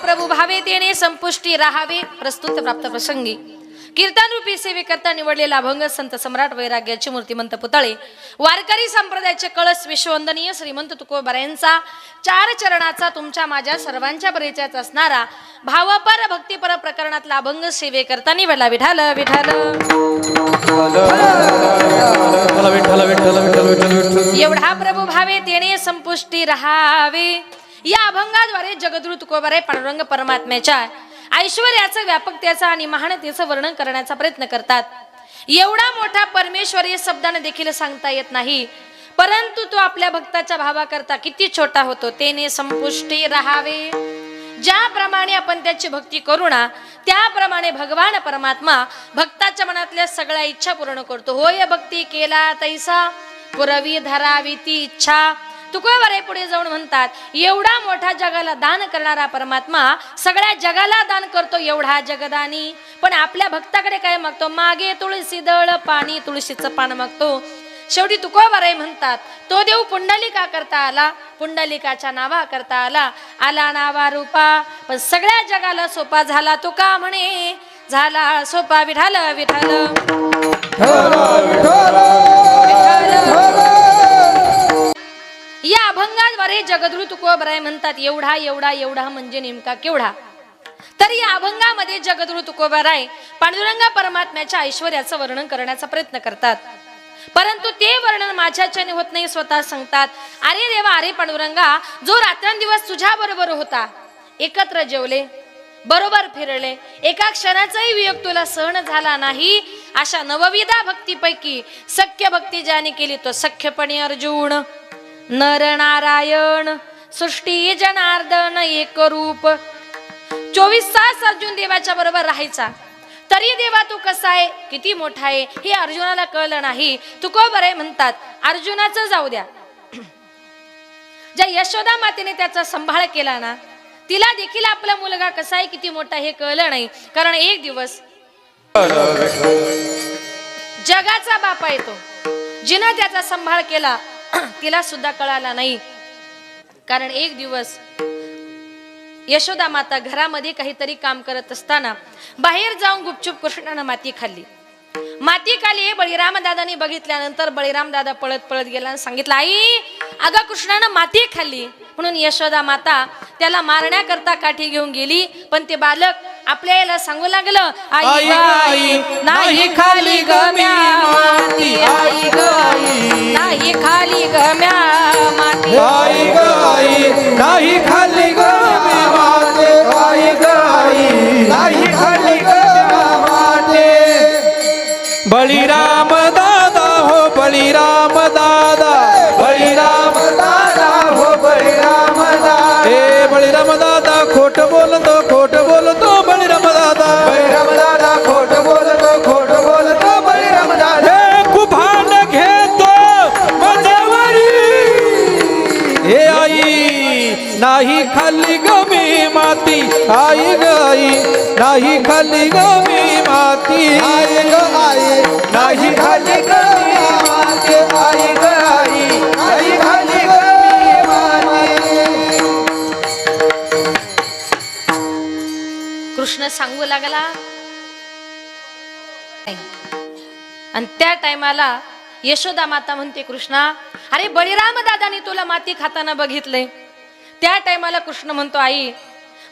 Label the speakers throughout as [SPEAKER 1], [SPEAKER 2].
[SPEAKER 1] प्रभू भावे तेने संपुष्टी राहावे। प्रस्तुत प्राप्त प्रसंगी कीर्तन रूपी सेवेकरता निवडलेला अभंग संत सम्राट वैराग्याचे मूर्तिमंत पुतळे वारकरी संप्रदायाचे कळस विश्ववंदनीय श्रीमंत तुकोबारायांचा 4 चरणाचा तुमच्या माझ्या सर्वांच्या परिचयाचा असणारा भावपर भक्तिपर प्रकरणातला अभंग सेवेकरता निवडला। विठाल विठाल एवढा प्रभू भावे तेने संपुष्टी राहावे या अभंगाद्वारे जगद्गुरु तुकोबाराय पांडुरंग परमात्म्याच्या ऐश्वर्याचं व्यापकतेचं आणि महानतेचं वर्णन करण्याचा प्रयत्न करतात। एवढा मोठा परमेश्वर या शब्दाने देखील सांगता येत नाही, परंतु तो आपल्या भक्ताच्या भावाकरता किती छोटा होतो। तेने संपुष्टी राहावे, ज्याप्रमाणे आपण त्याची भक्ती करू ना त्याप्रमाणे भगवान परमात्मा भक्ताच्या मनातल्या सगळ्या इच्छा पूर्ण करतो। होय भक्ती केला तैसा पुरवी धरावी ती इच्छा। तुकोबाराय पुढे जाऊन म्हणतात, एवढा मोठा जगाला दान करणारा परमात्मा सगळ्या जगाला दान करतो, एवढा जगदानी। पण आपल्या भक्ताकडे काय मागतो? मागे तुळशी दळ पाणी, तुळशीचं पान मागतो। शेवटी तुकोबाराय म्हणतात, तो देव पुंडलिका करता आला, पुंडलिकाच्या नावा करता आला, आला नावा रूपा, पण सगळ्या जगाला सोपा झाला। तुका म्हणे झाला सोपा। विठाल विठाल या अभंगाद्वारे जगद्गुरु तुकोबाराय म्हणतात, एवढा एवढा एवढा म्हणजे नेमका केवढा? तर या अभंगामध्ये जगद्गुरु तुकोबाराय पांडुरंग परमात्म्याच्या ऐश्वर्याचं वर्णन करण्याचा प्रयत्न करतात, परंतु ते वर्णन माझ्याच्याने होत नाही। स्वतः सांगतात, अरे देवा, अरे पांडुरंगा, जो रात्रंदिवस तुझ्या बरोबर होता, एकत्र जेवले, बरोबर फिरले, एका क्षणाचाही वियोग तुला सहन झाला नाही, अशा नवविधा भक्तीपैकी सख्य भक्ती ज्याने केली तो सख्यपणे अर्जुन, नर नारायण, सृष्टी जनार्दन एक रूप। 24 तास अर्जुन देवाच्या बरोबर राहायचा, तरी देवा तू कसा आहे, किती मोठा आहे, हे अर्जुनाला कळलं नाही। तुकोबाराय म्हणतात, अर्जुनाचं जाऊ द्या, ज्या यशोदा मातेने त्याचा सांभाळ केला ना, तिला देखील आपला मुलगा कसा आहे, किती मोठा हे कळलं नाही। कारण एक दिवस जगाचा बाप आहे तो, जिनं त्याचा सांभाळ केला, तिला सुद्धा कळाला नाही। कारण एक दिवस यशोदा माता घरामध्ये काहीतरी काम करत असताना बाहेर जाऊन गुपचूप कृष्णानं माती खाल्ली। माती खाली बळीराम दादानी बघितल्यानंतर बळीराम दादा पळत पळत गेला आणि सांगितलं, आई अगं कृष्णानं माती खाल्ली। म्हणून यशोदा माता त्याला मारण्याकरता काठी घेऊन गेली, पण ते बालक आपल्या आईला सांगू लागलं, आई आई नाही खाली गम्या माती, आई गाई नाही खाली गम्या माती,
[SPEAKER 2] आई गाई नाही खाली गम्या माती, आई गाई नाही खाली गम्या माती। बळीराम दादा हो बळीराम दादा, बळीराम दादा हो बळीराम दादा, हे बळीराम दादा खोट बोलतो, खोट बोलतो बळीराम दादा, बळीराम दादा खोट बोलतो, खोट बोलतो बळीराम दादा। हे कुभांड घेतो माझ्यावरी, हे आई नाही खाल्ली गमी माती, आई गाई नाही खाल्ली गमी माती, आई गाई नाही खाल्ली गमी माती, आई गाई नाही खाल्ली गमी माती।
[SPEAKER 1] कृष्ण सांगू लागला, आणि त्या टायमाला यशोदा माता म्हणते, कृष्णा अरे बळीराम दादानी तुला माती खाताना बघितले। त्या टायमाला कृष्ण म्हणतो, आई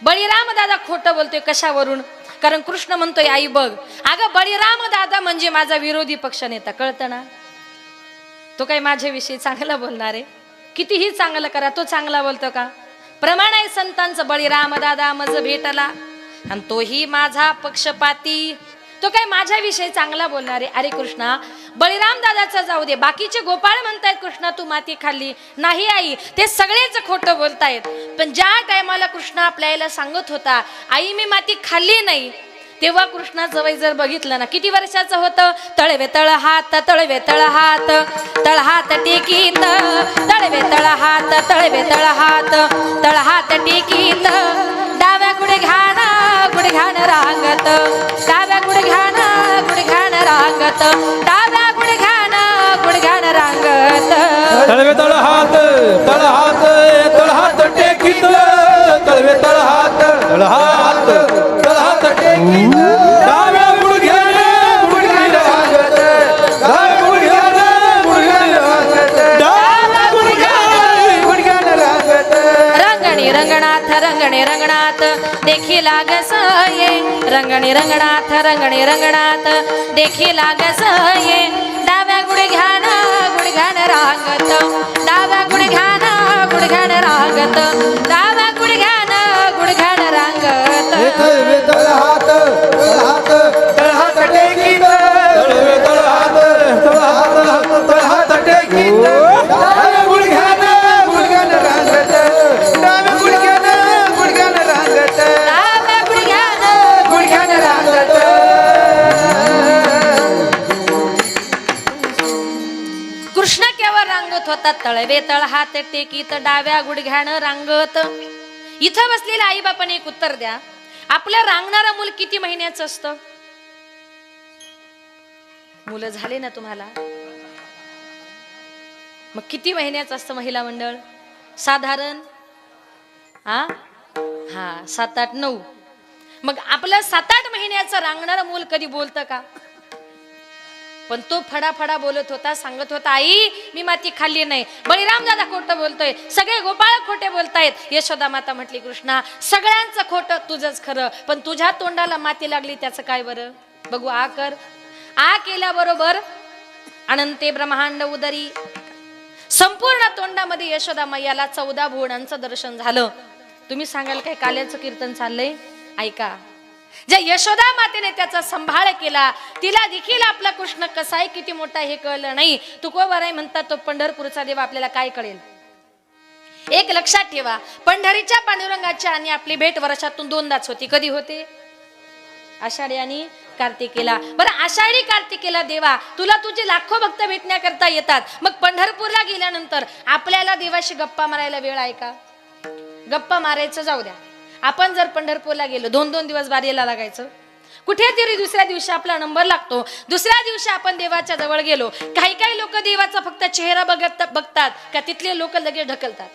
[SPEAKER 1] बळीराम दादा खोटं बोलतोय, कशावरून? कारण कृष्ण म्हणतोय, आई बघ, अगं बळीराम दादा म्हणजे माझा विरोधी पक्ष नेता, कळतं ना? तो काय माझ्याविषयी चांगला बोलणार आहे? कितीही चांगलं करा, तो चांगला बोलतो का? प्रमाण आहे संतांचं, बळीराम दादा मज भेटला आणि तोही माझा पक्षपाती, तो काय माझ्याविषयी चांगला बोलणार आहे? अरे कृष्णा, बळीराम दादाचा जाऊ दे, बाकीचे गोपाळ म्हणतायत कृष्णा तू माती खाल्ली नाही, आई ते सगळेच खोटं बोलतायत। पण ज्या टायमाला कृष्ण आपल्या आईला सांगत होता, आई मी माती खाल्ली नाही, तेव्हा कृष्णाचं वय जर बघितलं ना, किती वर्षाचं होतं? तळवे तळ हात, तळवे तळ हात, तळ हात टेकीत, तळवे तळ हात, तळवे तळ हात, तळ हात टेकीत, डाव्या गुडघ्यान रांगत, डाव्या गुडघ्यान रांगत, डाव्या गुडघ्यान रांगत,
[SPEAKER 2] तळवे तळ हात, तळ हात, तळ हात टेकीत, तळवे तळ हात, तळहात तळहात टेकीत डाव्या गुडघ्याने गुडघ्याने रांगत डाव्या गुडघ्याने गुडघ्याने रांगत डाव्या गुडघ्याने गुडघ्याने रांगत
[SPEAKER 1] रंगणी रंगनाथ रंगणे रंगनाथ देखी लागस ये रंगणी रंगनाथ रंगणे रंगनाथ देखी लागस ये डाव्या गुडघ्यान रांगत डाव्या गुडघ्यान रांगत डाव्या गुडघ्यान रांगत
[SPEAKER 2] तळहात तळहात तळहात टेकीत तळहात तळहात तळहात टेकीत डाव्या गुडघ्याने गुडघ्याने रांगत डाव्या गुडघ्याने गुडघ्याने रांगत
[SPEAKER 1] डाव्या
[SPEAKER 2] गुडघ्याने रांगत
[SPEAKER 1] कृष्ण केवळ रांगत होता तळवे तळ हात टेकीत डाव्या गुडघ्यानं रांगत. इथं बसलेल्या आई बापाने एक उत्तर द्या, आपलं रांगणारं मूल किती महिन्याचं असतं? मुलं झाले ना तुम्हाला, मग किती महिन्याचं असतं महिला मंडळ? साधारण हा 7, 8, 9. मग आपलं 7, 8 महिन्याचं रांगणारं मूल कधी बोलतं का? पण तो फडाफडा बोलत होता, सांगत होता, आई मी माती खाल्ली नाही. बळीराम दादा खोटं बोलतोय, सगळे गोपाळ खोटे बोलतायत. यशोदा माता म्हटली, कृष्णा सगळ्यांचं खोटं, तुझंच खरं. पण तुझ्या तोंडाला माती लागली त्याचं काय बरं? बघू आ कर. आ केल्याबरोबर अनंते ब्रह्मांड उदरी संपूर्ण तोंडामध्ये यशोदा मैयाला 14 भुवनांचं दर्शन झालं. तुम्ही सांगाल काय काल्याचं कीर्तन चाललंय? ऐका, ज्या यशोदा मातेने त्याचा सांभाळ केला, तिला देखील आपला कृष्ण कसा आहे, किती मोठा हे कळलं नाही. तुकोबाराय म्हणतात, तो पंढरपूरचा देव आपल्याला काय कळेल? एक लक्षात ठेवा, पंढरीच्या पांडुरंगाच्या आणि आपली भेट वर्षातून 2दाच होती. कधी होते? आषाढी आणि कार्तिकेला. बरं, आषाढी कार्तिकेला देवा तुला तुझे लाखो भक्त भेटण्याकरता येतात. मग पंढरपूरला गेल्यानंतर आपल्याला देवाशी गप्पा मारायला वेळ आहे का? गप्पा मारायचं जाऊ द्या, आपण जर पंढरपूरला गेलो 2-2 दिवस बारीला लागायचं. कुठेतरी दुसऱ्या दिवशी आपला नंबर लागतो. दुसऱ्या दिवशी आपण देवाच्या जवळ गेलो. काही लोक देवाचा फक्त चेहरा बघतात का तिथले लोक लगेच ढकलतात.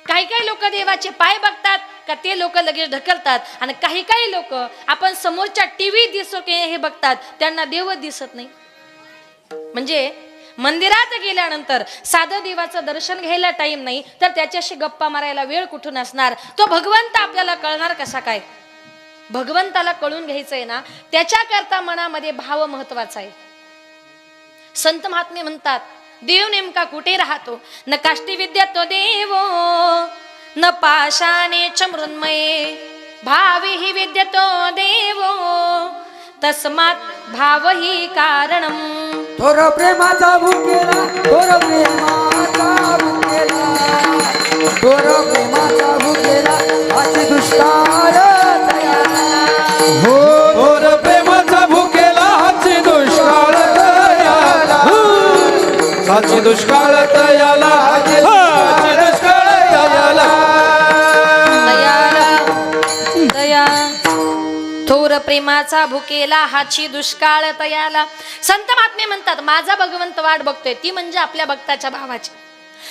[SPEAKER 1] काही लोक देवाचे पाय बघतात का ते लोक लगेच ढकलतात. आणि काही लोक आपण समोरच्या टीव्ही दिसतो की हे बघतात, त्यांना देवच दिसत नाही. म्हणजे मंदिरात गेल्यानंतर साधं देवाचं दर्शन घ्यायला टाइम नाही, तर त्याच्याशी गप्पा मारायला वेळ कुठून असणार? तो भगवंत आपल्याला कळणार कसा काय? भगवंताला कळून घ्यायचंय ना, त्याच्याकरता मनामध्ये भाव महत्वाचा आहे. संत महात्मे म्हणतात, देव नेमका कुठे राहतो? न काष्टी विद्या तो देव, न पाशाने च मृन्मये, भावी ही विद्या तो देव, तस्मात भाव ही कारणम.
[SPEAKER 3] थोर प्रेमाचा भुकेला, थोर प्रेमाचा भुकेला, थोर प्रेमाचा भुकेला, हाची दुष्काळ तयाला.
[SPEAKER 2] हो थोर प्रेमाचा भुकेला हाची दुष्काळ तयाला, हाची दुष्काळ तयाला, हाची दुष्काळ तयाला.
[SPEAKER 1] दया थोर प्रेमाचा भुकेला हाची दुष्काळ तयाला. संत महात्मे म्हणतात, माझा भगवंत वाट बघतोय, ती म्हणजे आपल्या भक्ताच्या भावाची.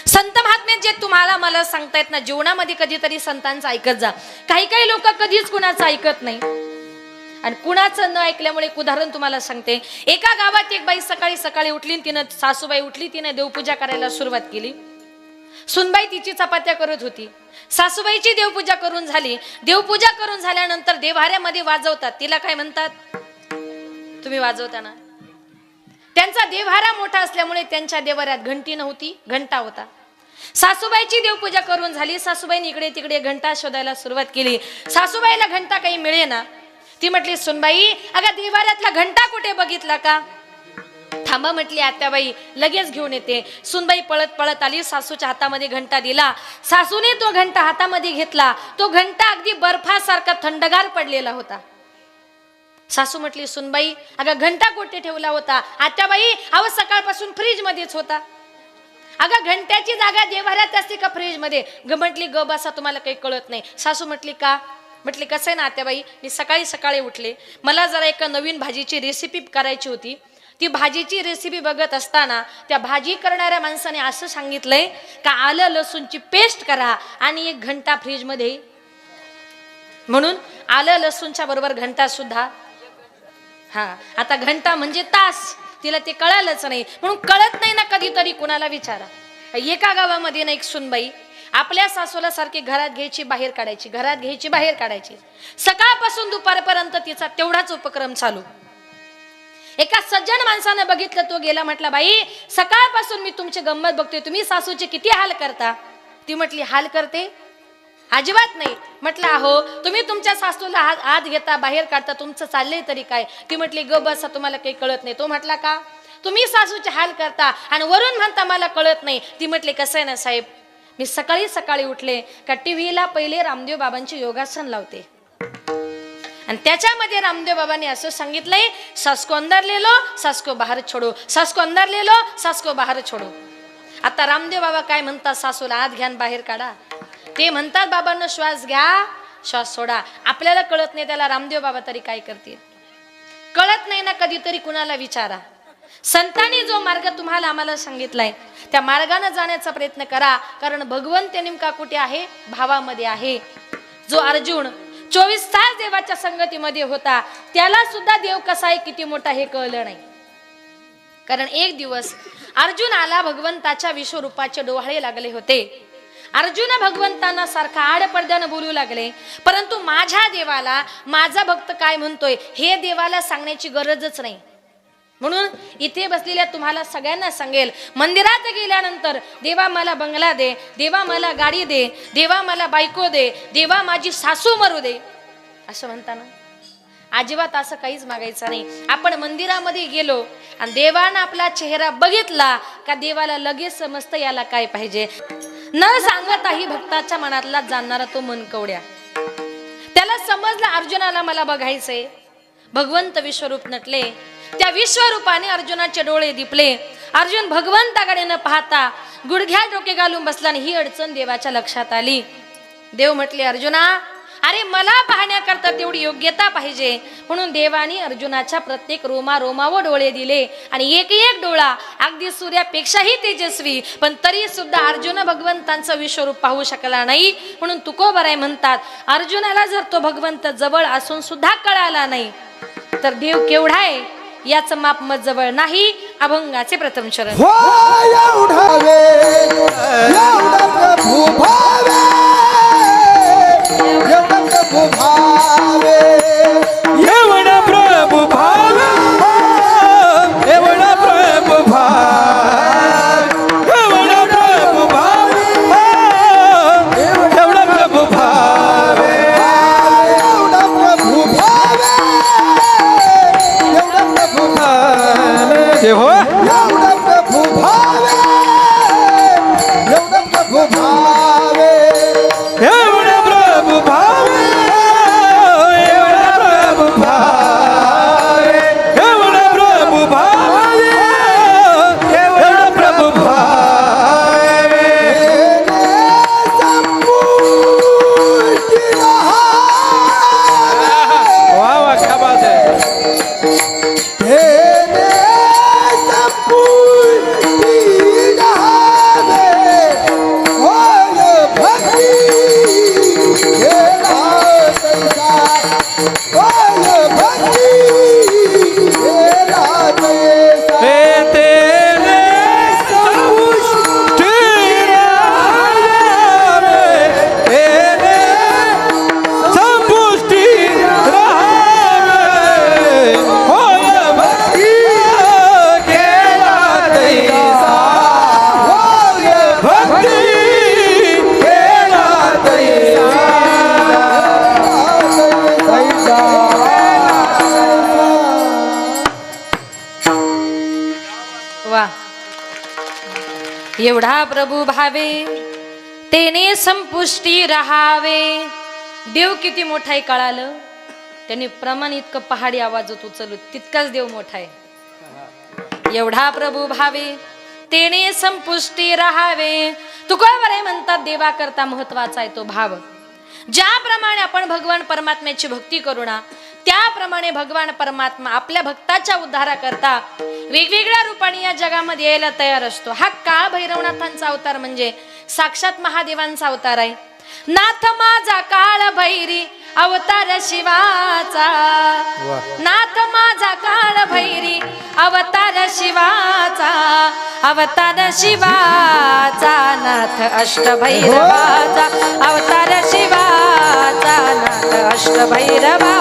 [SPEAKER 1] संत महात्मे जे तुम्हाला मला सांगतायत ना, जीवनामध्ये कधीतरी संतांचं ऐकत जा. काही लोक कधीच कुणाचं ऐकत नाही, आणि कुणाचं न ऐकल्यामुळे एक उदाहरण तुम्हाला सांगते. एका गावात एक बाई सकाळी उठली, तिनं सासूबाई उठली, तिने देवपूजा करायला सुरुवात केली. सुनबाई तिची चपात्या करत होती. सासूबाईची देवपूजा करून झाली. देवपूजा करून झाल्यानंतर देव्हाऱ्यामध्ये वाजवतात. तिला काय म्हणतात? तुम्ही वाजवता ना. त्यांचा देव्हारा मोठा असल्यामुळे त्यांच्या देव्हाऱ्यात घंटी नव्हती, घंटा होता. सासूबाईची देवपूजा करून झाली. सासूबाईने इकडे तिकडे घंटा शोधायला सुरुवात केली. सासूबाईला घंटा काही मिळेना. ती म्हटली, सुनबाई अगं देव्हाऱ्यातला घंटा कुठे बघितला का? थांबा म्हटली आत्याबाई, लगेच घेऊन येते. सुनबाई पळत आली, सासूच्या हातामध्ये घंटा दिला. सासूने तो घंटा हातामध्ये घेतला. तो घंटा अगदी बर्फासारखा थंडगार पडलेला होता. सासू म्हटली, सुनबाई अगं घंटा कुठे ठेवला होता? आत्याबाई अहो सकाळपासून फ्रीज मध्येच होता. अगं घंट्याची जागा देव्हाऱ्यात असते का फ्रीज मध्ये? म्हटली, ग बसा, तुम्हाला काही कळत नाही. सासू म्हटली, का? म्हटली, कसं आहे ना आत्याबाई, मी सकाळी उठले, मला जरा एका नवीन भाजीची रेसिपी करायची होती. ती भाजीची रेसिपी बघत असताना त्या भाजी करणाऱ्या माणसाने असं सांगितलंय का आलं लसूणची पेस्ट करा आणि एक घंटा फ्रीज मध्ये. म्हणून आलं लसूणच्या बरोबर घंटा सुद्धा. हा, आता घंटा म्हणजे तास, तिला ते कळालंच नाही. म्हणून कळत नाही ना कधीतरी कुणाला विचारा. एका गावामध्ये ना एक सुनबाई आपल्या सासूला सारखी घरात घ्यायची बाहेर काढायची, घरात घ्यायची बाहेर काढायची. सकाळपासून दुपारपर्यंत तिचा तेवढाच उपक्रम चालू. एका सज्जन माणसाने बघितलं, तो गेला, म्हटला, बाई सकाळपासून मी तुमची गंमत बघतोय, तुम्ही सासूचे किती हाल करता. ती म्हटली, हाल करते? अजिबात नाही. म्हटलं, अहो तुम्ही तुमच्या सासूला आत घेता बाहेर काढता, तुमचं चाललंय तरी काय. ती म्हटली, ग बसा, तुम्हाला काही कळत नाही. तो म्हटला, का? तुम्ही सासूचे हाल करता आणि वरून म्हणता मला कळत नाही. ती म्हटली, कसं आहे ना साहेब, मी सकाळी सकाळी उठले का टीव्हीला पहिले रामदेव बाबांची योगासन लावते आणि त्याच्यामध्ये रामदेव बाबांनी असं सांगितलंय, सास को अंदर ले लो, सास को बाहर छोडो, सास को अंदर ले लो, सास को बाहर छोडो. आता रामदेव बाबा काय म्हणतात, सासूला आत घ्या बाहेर काढा. ते म्हणतात बाबांना श्वास घ्या श्वास सोडा. आपल्याला कळत नाही, त्याला रामदेव बाबा तरी काय करतील. कळत नाही ना कधीतरी कुणाला विचारा. संतांनी जो मार्ग तुम्हाला आम्हाला सांगितलाय त्या मार्गाने जाण्याचा प्रयत्न करा. कारण भगवंत नेमका कुठे आहे? भावामध्ये आहे. जो अर्जुन 24 तास देवाच्या संगतीमध्ये होता, त्याला सुद्धा देव कसा आहे, किती मोठा हे कळलं नाही. कारण एक दिवस अर्जुन आला, भगवंताच्या विश्वरूपाचे डोहाळे लागले होते. अर्जुन भगवंतांना सारखा आडपडद्यानं बोलू लागले, परंतु माझ्या देवाला माझा भक्त काय म्हणतोय हे देवाला सांगण्याची गरजच नाही. म्हणून इथे बसलेल्या तुम्हाला सगळ्यांना सांगेल, मंदिरात गेल्यानंतर देवा मला बंगला दे, देवा मला गाडी दे, देवा मला बायको दे, देवा माझी सासू मरू दे, असं म्हणताना अजिबात असं काहीच मागायचं नाही. आपण मंदिरामध्ये गेलो आणि देवानं आपला चेहरा बघितला का देवाला लगेच समजतं याला काय पाहिजे. न सांगताही भक्ताच्या मनातला जाणणारा तो मनकवड्या. त्याला समजलं अर्जुनाला मला बघायचंय. भगवंत विश्वरूप नटले, त्या विश्वरूपाने अर्जुनाचे डोळे दिपले. अर्जुन भगवंताकडे न पाहता गुडघ्या डोके घालून बसला आणि ही अडचण देवाच्या लक्षात आली. देव म्हटले, अर्जुना अरे मला पाहण्याकरता तेवढी योग्यता पाहिजे. म्हणून देवाने अर्जुनाच्या प्रत्येक रोमावर डोळे दिले आणि एक एक डोळा अगदी सूर्यापेक्षाही तेजस्वी, पण तरी सुद्धा अर्जुन भगवंतांचं विश्वरूप पाहू शकला नाही. म्हणून तुकोबराय म्हणतात, अर्जुनाला जर तो भगवंत जवळ असून सुद्धा कळाला नाही तर देव केवढा आहे याचं माप मत जवळ नाही. अभंगाचे प्रथम चरण.
[SPEAKER 2] एवढा प्रभु भाव, एवढा प्रभु भाव, एवढा प्रभु भाव, एवढा प्रभु भाव, एवढा प्रभु भाव, एवढा प्रभु भाव, एवढा प्रभु भाव, एवढा प्रभु भाव, एवढा प्रभु भाव, एवढा प्रभु भाव, एवढा प्रभु भाव, एवढा प्रभु भाव, वाह वाह क्या बात है.
[SPEAKER 1] एवढा प्रभू भावे तेने संपुष्टी राहावे. देव किती मोठा आहे कळालं. त्याने प्रमाण इतकं पहाडी आवाजात उचलू तितकाच देव मोठा आहे. एवढा प्रभू भावे तेने संपुष्टी राहावे. तुकोबराय म्हणतात देवा करता महत्वाचा आहे तो भाव. ज्याप्रमाणे आपण भगवान परमात्म्याची भक्ती करू ना त्याप्रमाणे भगवान परमात्मा आपल्या भक्ताच्या उद्धाराकरता वेगवेगळ्या रूपाने या जगामध्ये यायला तयार असतो. हा काळ भैरवनाथांचा अवतार म्हणजे साक्षात महादेवांचा अवतार आहे. नाथ माझा काळ भैरी अवतार शिवाचा नाथ माझा काळ भैरी अवतार शिवाचा अवतार शिवाचा नाथ अष्टभैरवाचा अवतार शिवाचा नाथ अष्टभैरवा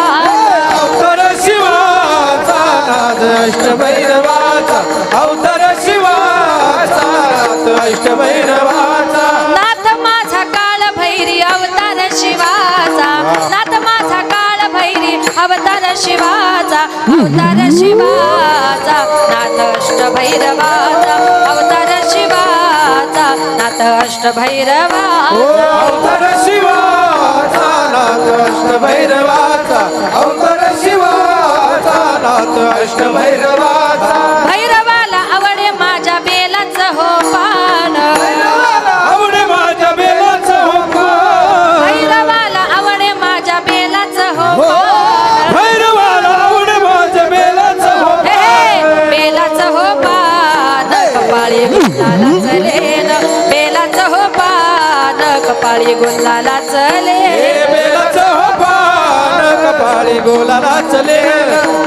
[SPEAKER 2] अवतार शिवाचा नाथ अष्टभैरवाचा अवतार शिवाचा नाथ अष्टभैरवाचा
[SPEAKER 1] नाथ माझा काळ भैरी अवतार शिवाचा नाथ माझा काळ भैरी अवतार शिवाचा अवतार शिवाचा नाथ अष्टभैरवाचा अवतार शिवाचा नाथ अष्टभैरवाचा
[SPEAKER 2] अवतार शिवाचा नाथ अष्टभैरवाचा अवतार शिवाचा नाथ अष्टभैरवाचा
[SPEAKER 1] भैरवाला आवडे माझ्या बेलाचं हो पान
[SPEAKER 2] आवडे माझ्या बेलाचं हो पान
[SPEAKER 1] भैरवाला आवडे माझ्या बेलाचं हो
[SPEAKER 2] हो
[SPEAKER 1] पान
[SPEAKER 2] भैरवाला आवडे माझ्या बेलाचं हो
[SPEAKER 1] हे हे, बेलाचं हो पान कपाळी गुलाला चलेन बेलाचं हो पान कपाळी गुलाला चले
[SPEAKER 2] हे बेलाचं हो पान कपाळी गोलाला चले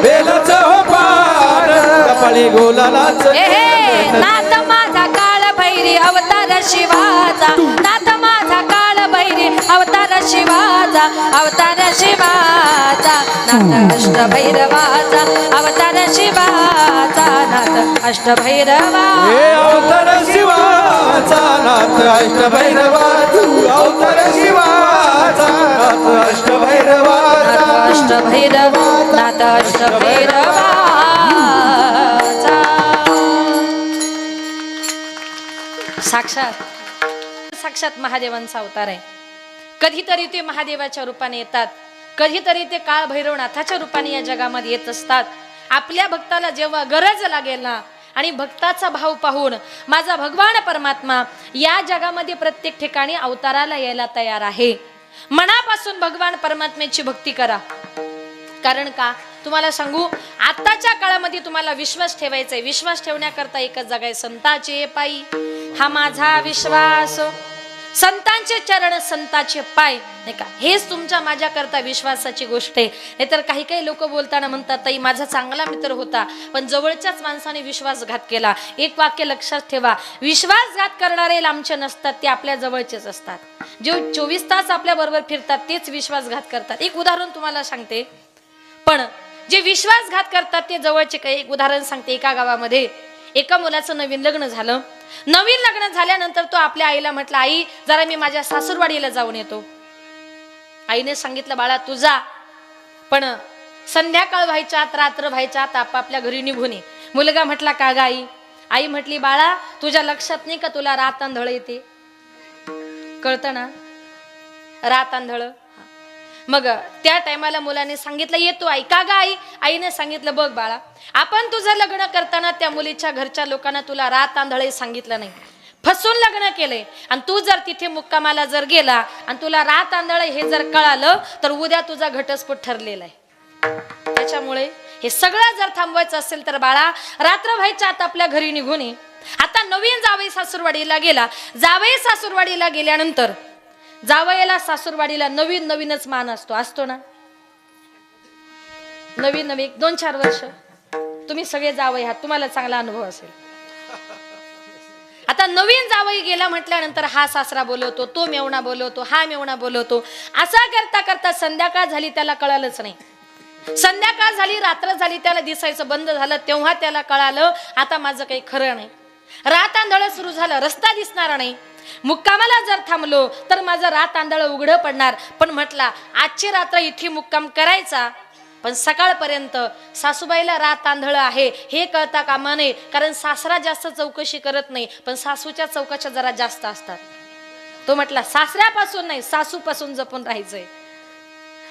[SPEAKER 2] बेलाचं हो पान कपाळी गोलाला चले
[SPEAKER 1] हे नाथ माझा काळ भैरी अवतार शिवाचा नाथ माझा काळ भैरी अवतार शिवाचा अवतार शिवाचा नाथ अष्टभैरवाचा अवतार शिवाचा नाथ अष्टभैरवा
[SPEAKER 2] हे अवतार शिवाचा नाथ अष्टभैरवाचा अवतार शिवाचा नाथ अष्टभैरवाचा
[SPEAKER 1] नाथ अष्टभैरव नाथ अष्टभैरवाचा साक्षात साक्षात महादेवांचा अवतार आहे. कधीतरी ते महादेवाच्या रूपाने येतात कधीतरी ते काळ भैरवनाथाच्या रूपाने या जगामध्ये येत असतात. आपल्या भक्ताला जेव्हा गरज लागेल ना आणि भक्ताचा भाव पाहून माझा भगवान परमात्मा या जगामध्ये प्रत्येक ठिकाणी अवताराला यायला तयार आहे. मनापासून भगवान परमात्म्याची भक्ती करा. कारण का तुम्हाला सांगू आताच्या काळामध्ये तुम्हाला विश्वास ठेवायचा आहे. विश्वास ठेवण्याकरता एकच जागा आहे संतांचे पायी हा माझा विश्वास संतांचे चरण संतांचे पाय नाही का हेच तुमच्या माझ्याकरता विश्वासाची गोष्ट आहे. नाहीतर काही काही लोक बोलताना म्हणतात ताई माझा चांगला मित्र होता पण जवळच्याच माणसाने विश्वासघात केला. एक वाक्य लक्षात ठेवा विश्वासघात करणारे लांबचे नसतात ते आपल्या जवळचेच असतात. जे 24 तास आपल्या बरोबर फिरतात तेच विश्वासघात करतात. एक उदाहरण तुम्हाला सांगते पण जे विश्वासघात करतात ते जवळचे काही एक उदाहरण सांगते. एका गावामध्ये एका मुलाचं नवीन लग्न झालं. नवीन लग्न झाल्यानंतर तो आपल्या आईला म्हटला आई जरा मी माझ्या सासूरवाडीला जाऊन येतो. आईने सांगितलं बाळा तू जा पण संध्याकाळ व्हायच्या आत रात्र व्हायच्या आत आपापल्या घरी निघून ये. मुलगा म्हटला का ग आई. आई म्हटली बाळा तुझ्या लक्षात नाही का तुला रात आंधळ येते कळतं ना रात आंधळ. मग त्या टायमाला मुलाने सांगितलं येतो आई. का ग आई. आईने सांगितलं बघ बाळा आपण तुझं लग्न करताना त्या मुलीच्या घरच्या लोकांना तुला रात आंधळे सांगितलं नाही फसून लग्न केलंय आणि तू जर तिथे मुक्कामाला जर गेला आणि तुला रात आंधळे हे जर कळालं तर उद्या तुझा घटस्फोट ठरलेला आहे. त्याच्यामुळे हे सगळं जर थांबवायचं असेल तर बाळा रात्र व्हायच्या आत आपल्या घरी निघून ये. आता नवीन जावई सासूरवाडीला गेला. जावई सासूरवाडीला गेल्यानंतर जावयाला सासूरवाडीला नवीन नवीनच मान असतो ना नवीन नवीन 2-4 वर्ष तुम्ही सगळे जावई आहात तुम्हाला चांगला अनुभव असेल. आता नवीन जावई गेला म्हटल्यानंतर हा सासरा बोलवतो तो मेवणा बोलवतो हा मेवणा बोलवतो. असा करता करता संध्याकाळ झाली त्याला कळालंच नाही. संध्याकाळ झाली रात्र झाली त्याला दिसायचं बंद झालं. तेव्हा त्याला कळालं आता माझं काही खरं नाही. रात आंधळ सुरू झालं रस्ता दिसणार नाही. मुक्कामाला जर थांबलो तर माझं रात आंधळ उघडं पडणार. पण म्हटला आजची रात्र इथे मुक्काम करायचा पण सकाळपर्यंत सासूबाईला रात आंधळ आहे हे कळता कामा नये. कारण सासरा जास्त चौकशी करत नाही पण सासूच्या चौकशा जरा जास्त असतात. तो म्हटला सासऱ्यापासून नाही सासूपासून जपून राहायचंय.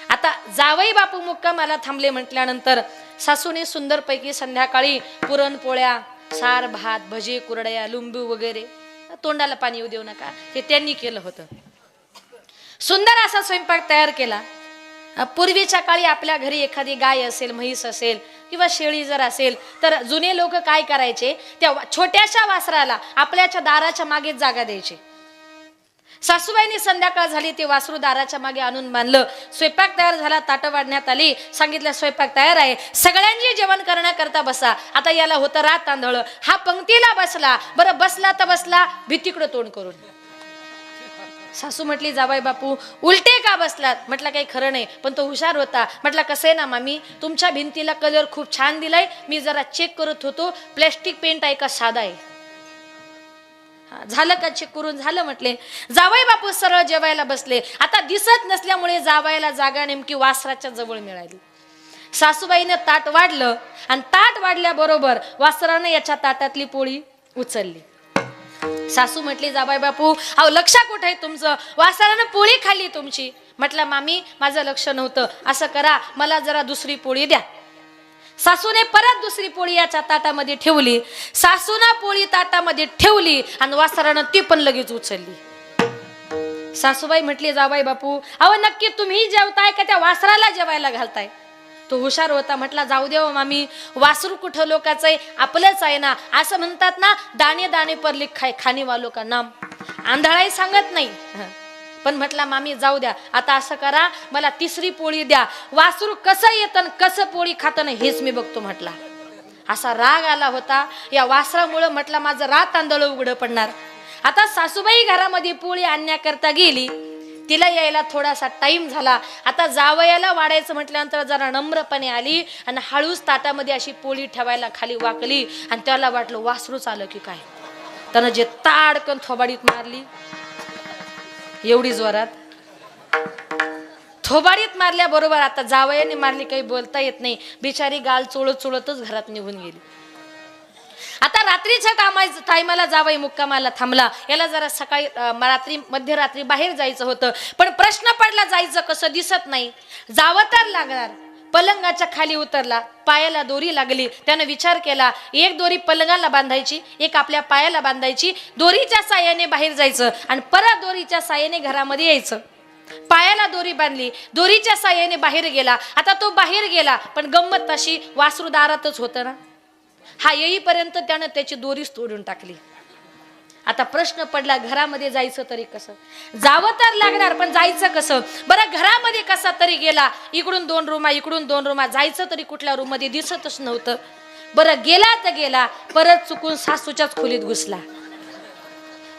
[SPEAKER 1] आता जावई बापू मुक्कामाला थांबले म्हटल्यानंतर सासूने सुंदरपैकी संध्याकाळी पुरणपोळ्या सार भात भजी कुरड्या लिंबू वगैरे तोंडाला पाणी येऊ देऊ नका हे त्यांनी केलं होतं. सुंदर असा स्वयंपाक तयार केला. पूर्वीच्या काळी आपल्या घरी एखादी गाय असेल म्हैस असेल किंवा शेळी जर असेल तर जुने लोक काय करायचे त्या छोट्याशा वासराला आपल्याच्या दाराच्या मागे जागा द्यायचे. सासूबाईंनी संध्याकाळ झाली ते वासरू दाराच्या मागे आणून बांधलं. स्वयंपाक तयार झाला, ताटं वाढण्यात आली. सांगितलं स्वयंपाक तयार आहे, सगळ्यांनी जेवण करण्याकरता बसा. आता याला होतं रात तांदळ. हा पंक्तीला बसला. बरं बसला तर बसला भीतीकडे तोंड करून. सासू म्हटली जावाई बापू उलटे का बसलात? म्हटलं काही खरं नाही, पण तो हुशार होता. म्हटलं कसं आहे ना मामी, तुमच्या भिंतीला कलर खूप छान दिलाय, मी जरा चेक करत होतो, प्लॅस्टिक पेंट आहे का साधा आहे? झालं का चेक करून? झालं म्हटले. जावाई बापू सरळ जेवायला बसले. आता दिसत नसल्यामुळे जावायला जागा नेमकी वासराच्या जवळ मिळाली. सासूबाईने ताट वाढलं आणि ताट वाढल्याबरोबर वासरानं याच्या ताटातली पोळी उचलली. सासू म्हटली जाबाई बापू अहो लक्ष कुठे आहे तुमचं? वासरानं पोळी खाल्ली तुमची. म्हटलं मामी माझं लक्ष नव्हतं, असं करा मला जरा दुसरी पोळी द्या. सासूने परत दुसरी पोळी याच्या ताटामध्ये ठेवली. सासूना पोळी ताटामध्ये ठेवली आणि वासरानं ती पण लगेच उचलली. सासूबाई म्हटली जाबाई बापू अहो नक्की तुम्ही जेवताय का त्या वासराला जेवायला घालताय? तो हुशार होता. म्हटला जाऊ देव मामी, वासरू कुठं लोकाचं आहे, आपलंच आहे ना. असं म्हणतात ना दाणे दाणे पर लिखाय खाने वालों का नाम. आंधळाही सांगत नाही. पण म्हटला मामी जाऊ द्या, आता असं करा मला तिसरी पोळी द्या. वासरू कसं येतं कसं पोळी खातं हेच मी बघतो म्हटला. असा राग आला होता या वासरामुळं. म्हटला माझं रात तांदळ उघडं पडणार. आता सासूबाई घरामध्ये पोळी आणण्याकरता गेली. तिला यायला थोडासा टाइम झाला. आता जावयाला वाढायचं म्हटल्यानंतर जरा नम्रपणे आली आणि हळूच ताटामध्ये अशी पोळी ठेवायला खाली वाकली. आणि त्याला वाटलं वासरूच आलं की काय. त्यानं जे ताडकन थोबाडीत मारली, एवढी जोरात थोबाडीत मारल्याबरोबर आता जावयाने मारली, काही बोलता येत नाही. बिचारी गाल चोळत चोळतच घरात निघून गेली. आता रात्रीच्या टायमाला जावई मुक्कामाला थांबला. याला जरा सकाळी रात्री मध्यरात्री बाहेर जायचं होतं, पण प्रश्न पडला जायचं कसं, दिसत नाही. जावं तर लागणार. पलंगाच्या खाली उतरला, पायाला दोरी लागली. त्यानं विचार केला एक दोरी पलंगाला बांधायची, एक आपल्या पायाला बांधायची. दोरीच्या साह्याने बाहेर जायचं आणि परत दोरीच्या साह्याने घरामध्ये यायचं. पायाला दोरी बांधली, दोरीच्या साह्याने बाहेर गेला. आता तो बाहेर गेला, पण गंमत तशी वासरू दारातच होतं ना. हा येईपर्यंत त्यानं त्याची दोरीच तोडून टाकली. आता प्रश्न पडला घरामध्ये जायचं तरी कसं? जावं तर लागणार, पण जायचं कसं? बरं घरामध्ये कसा तरी गेला. इकडून 2 रूमा इकडून 2 रूमा, जायचं तरी कुठल्या रूम मध्ये दिसतच नव्हतं. बरं गेला तर गेला, परत चुकून सासूच्याच खोलीत घुसला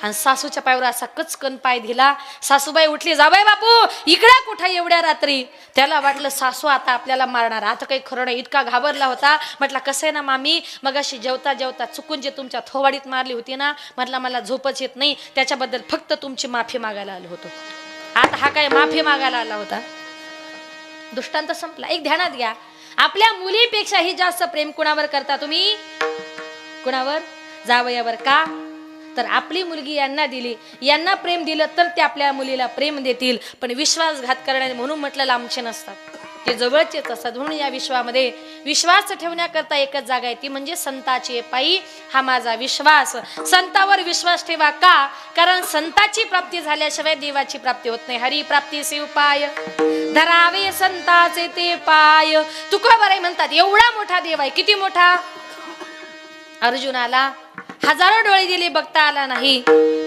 [SPEAKER 1] आणि सासूच्या पायावर असा कचकन पाय दिला. सासूबाई उठली, जाबाई बापू इकडे कुठं एवढ्या रात्री? त्याला वाटलं सासू आता आपल्याला मारणार. आता काही खरं नाही, इतका घाबरला होता. म्हटलं कसं आहे ना मामी, मग अशी जेवता जेवता चुकून जे तुमच्या थोवाडीत मारली होती ना, म्हटलं मला झोपच येत नाही, त्याच्याबद्दल फक्त तुमची माफी मागायला आलो होतो. आता हा काय माफी मागायला आला होता? दृष्टांत संपला. एक ध्यानात घ्या, आपल्या मुलीपेक्षाही जास्त प्रेम कुणावर करता तुम्ही? कुणावर? जावयावर. का तर आपली मुलगी यांना दिली, यांना प्रेम दिलं तर ते आपल्या मुलीला प्रेम देतील. पण विश्वासघात करणारे म्हणून म्हटलं लांबचे नसतात, ते जवळचेच असतात. म्हणून या विश्वामध्ये विश्वास ठेवण्याकरता एकच जागा आहे, ती म्हणजे संताची पायी. हा माझा विश्वास. संतावर विश्वास ठेवा. का? कारण संताची प्राप्ती झाल्याशिवाय देवाची प्राप्ती होत नाही. हरी प्राप्ती शिवपाय धरावे संताचे ते पाय. तुकोबाराई म्हणतात एवढा मोठा देव आहे. किती मोठा? अर्जुनाला हजारो डोळे दिले, बघता आला नाही.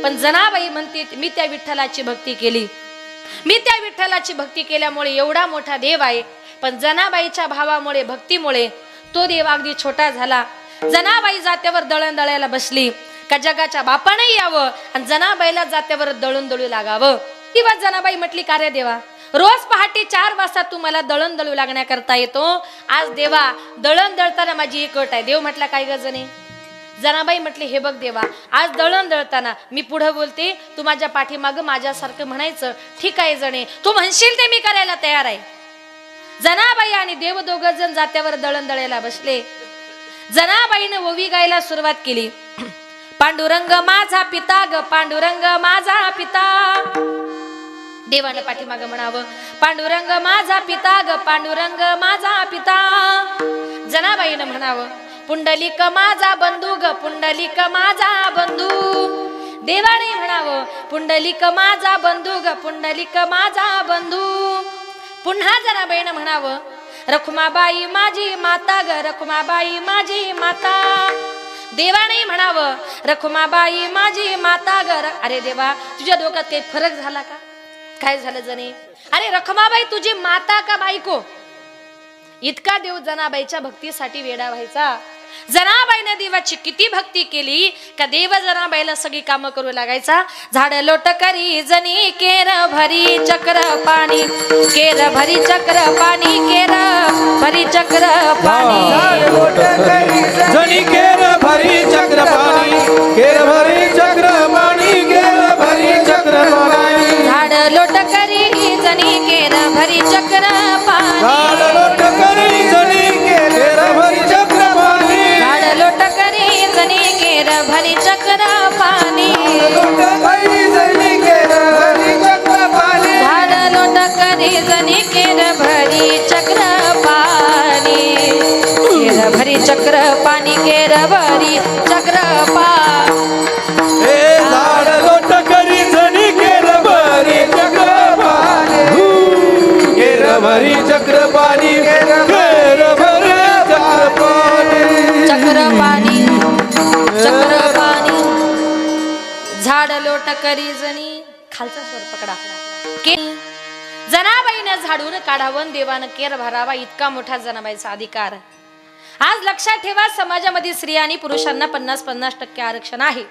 [SPEAKER 1] पण जनाबाई म्हणते मी त्या विठ्ठलाची भक्ती केली. मी त्या विठ्ठलाची भक्ती केल्यामुळे एवढा मोठा देव आहे. पण जनाबाईच्या भावामुळे, भक्तीमुळे तो देव अगदी छोटा झाला. जनाबाई जात्यावर दळण दळायला बसली का जगाच्या बापाने यावं आणि जनाबाईला जात्यावर दळून दळू लागावं. ती बात जनाबाई म्हटली का रे देवा, रोज पहाटे 4 वाजता तू मला दळण दळू लागण्याकरता येतो. आज देवा दळण दळताना माझी एक अट आहे. देव म्हटला काय ग जणे? जनाबाई म्हटली हे बघ देवा, आज दळण दळताना मी पुढे बोलते, तू माझ्या पाठीमागं माझ्यासारखं म्हणायचं. ठीक आहे जणे, तू म्हणशील ते मी करायला तयार आहे. जनाबाई आणि देव दोघं जण जात्यावर दळण दळायला बसले. जनाबाईने ओवी गायला सुरुवात केली. पांडुरंग माझा पिता ग, पांडुरंग माझा पिता. देवाने पाठीमागं म्हणावं, पांडुरंग माझा पिता ग, पांडुरंग माझा पिता. जनाबाईनं म्हणावं, पुंडलिक माझा बंधू ग, पुंडलिक माझा बंधू. देवाने म्हणावं, पुंडलिक माझा बंधू ग, पुंडलिक माझा बंधू. पुन्हा जनाबाईनं म्हणावं, रखुमाबाई माझी माता ग, रखुमाबाई माझी माता. देवाने म्हणावं रखुमाबाई माझी माता गर. अरे देवा, तुझ्या डोक्यात काही फरक झाला का? काय झालं जणे? अरे रखुमाबाई तुझी माता का बायको? इतका देव जनाबाईच्या भक्तीसाठी वेडा व्हायचा. जनाबाईने देवाची किती भक्ती केली का देव जनाबाईला सगळी कामं करू लागायचा. झाड लोट करी जनी केर भरी चक्र पाणी, केर भरी चक्र पाणी, केर भरी चक्र पाणी.
[SPEAKER 2] जनी केर भरी चक्र पाणी, केर भरी चक्र पाणी, केर भरी चक्र पाणी.
[SPEAKER 1] झाड लोट करी जनी केर भरी चक्र पाणी,
[SPEAKER 2] झाड लोट करी जनी केर भरी चक्र पाणी,
[SPEAKER 1] झाड लोट करी जनी केर भरी चक्र पाणी. झाड लोट करी जनी केर भरी चक्र पाणी, केर भरी चक्र पाणी, केर भरी चक्र पाणी.
[SPEAKER 2] हे झाड लोट करी जनी केर भरी चक्र पाणी, केर भरी चक्र पाणी, केर भरी चक्र पाणी.
[SPEAKER 1] चक्र पाणी, चक्र पाणी. झाड लोट करी जनी, खालचा स्वर पकडा. जनाबाईनं झाडून काढावं, देवानं केर भरावा, इतका मोठा जनाबाईचा अधिकार. आज लक्षात ठेवा, समाजामध्ये स्त्रिया आणि पुरुषांना 50-50% आरक्षण आहे.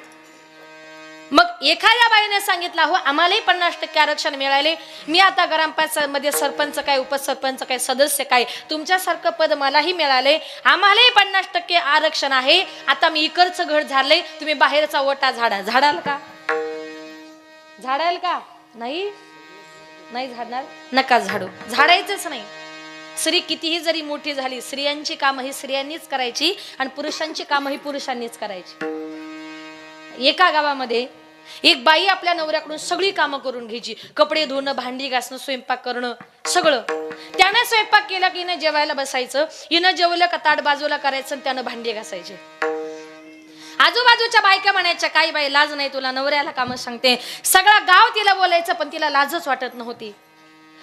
[SPEAKER 1] मग एखाद्या बाईने सांगितलं हो आम्हालाही 50% आरक्षण मिळाले, मी आता ग्रामपंचायत मध्ये सरपंच काय, उपसरपंच काय, सदस्य काय, तुमच्यासारखं पद मलाही मिळाले, आम्हालाही 50% आरक्षण आहे, आता मी इकडचं घर झालंय, तुम्ही बाहेरचा ओटा झाडा. झाडाल का? झाडाल का? नाही नाही झाडणार, नका झाडू. झाडायचंच नाही. स्त्री कितीही जरी मोठी झाली, स्त्रियांची कामं ही स्त्रियांनीच करायची आणि पुरुषांची कामं ही पुरुषांनीच करायची. एका गावामध्ये एक बाई आपल्या नवऱ्याकडून सगळी कामं करून घ्यायची. कपडे धुणं, भांडी घासणं, स्वयंपाक करणं, सगळं. त्याने स्वयंपाक केला की हिनं जेवायला बसायचं, हिनं जेवलं का ताट बाजूला करायचं आणि त्यानं भांडी घासायचे. आजूबाजूच्या बायका म्हणायच्या काय बाई लाज नाही तुला, नवऱ्याला कामं सांगते. सगळा गाव तिला बोलायचं पण तिला लाजच वाटत नव्हती.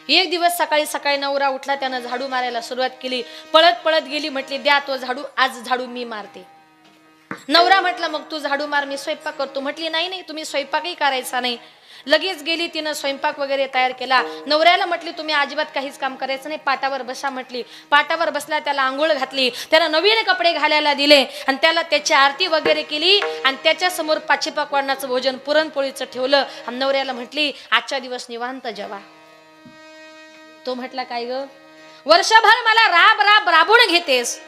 [SPEAKER 1] एक दिवस सकाळी सकाळी नवरा उठला, त्यानं झाडू मारायला सुरुवात केली. पळत पळत गेली, म्हटली द्या तो झाडू, आज झाडू मी मारते. नवरा म्हटलं मग तू झाडू मार, मी स्वयंपाक करतो. म्हटली नाही नाही तुम्ही स्वयंपाकही करायचा नाही. लगेच गेली, तिनं स्वयंपाक वगैरे तयार केला. नवऱ्याला म्हटली तुम्ही अजिबात काहीच काम करायचं नाही, पाटावर बसा म्हटली. पाटावर बसला, त्याला आंघोळ घातली, त्याला नवीन कपडे घालायला दिले आणि त्याला त्याची आरती वगैरे केली आणि त्याच्या समोर पाचीपाकवानाचं भोजन पुरणपोळीचं ठेवलं आणि नवऱ्याला म्हटली आजच्या दिवस निवांत जेवा. तो म्हटला काय ग, वर्षभर मला राब राब राबून घेतेस,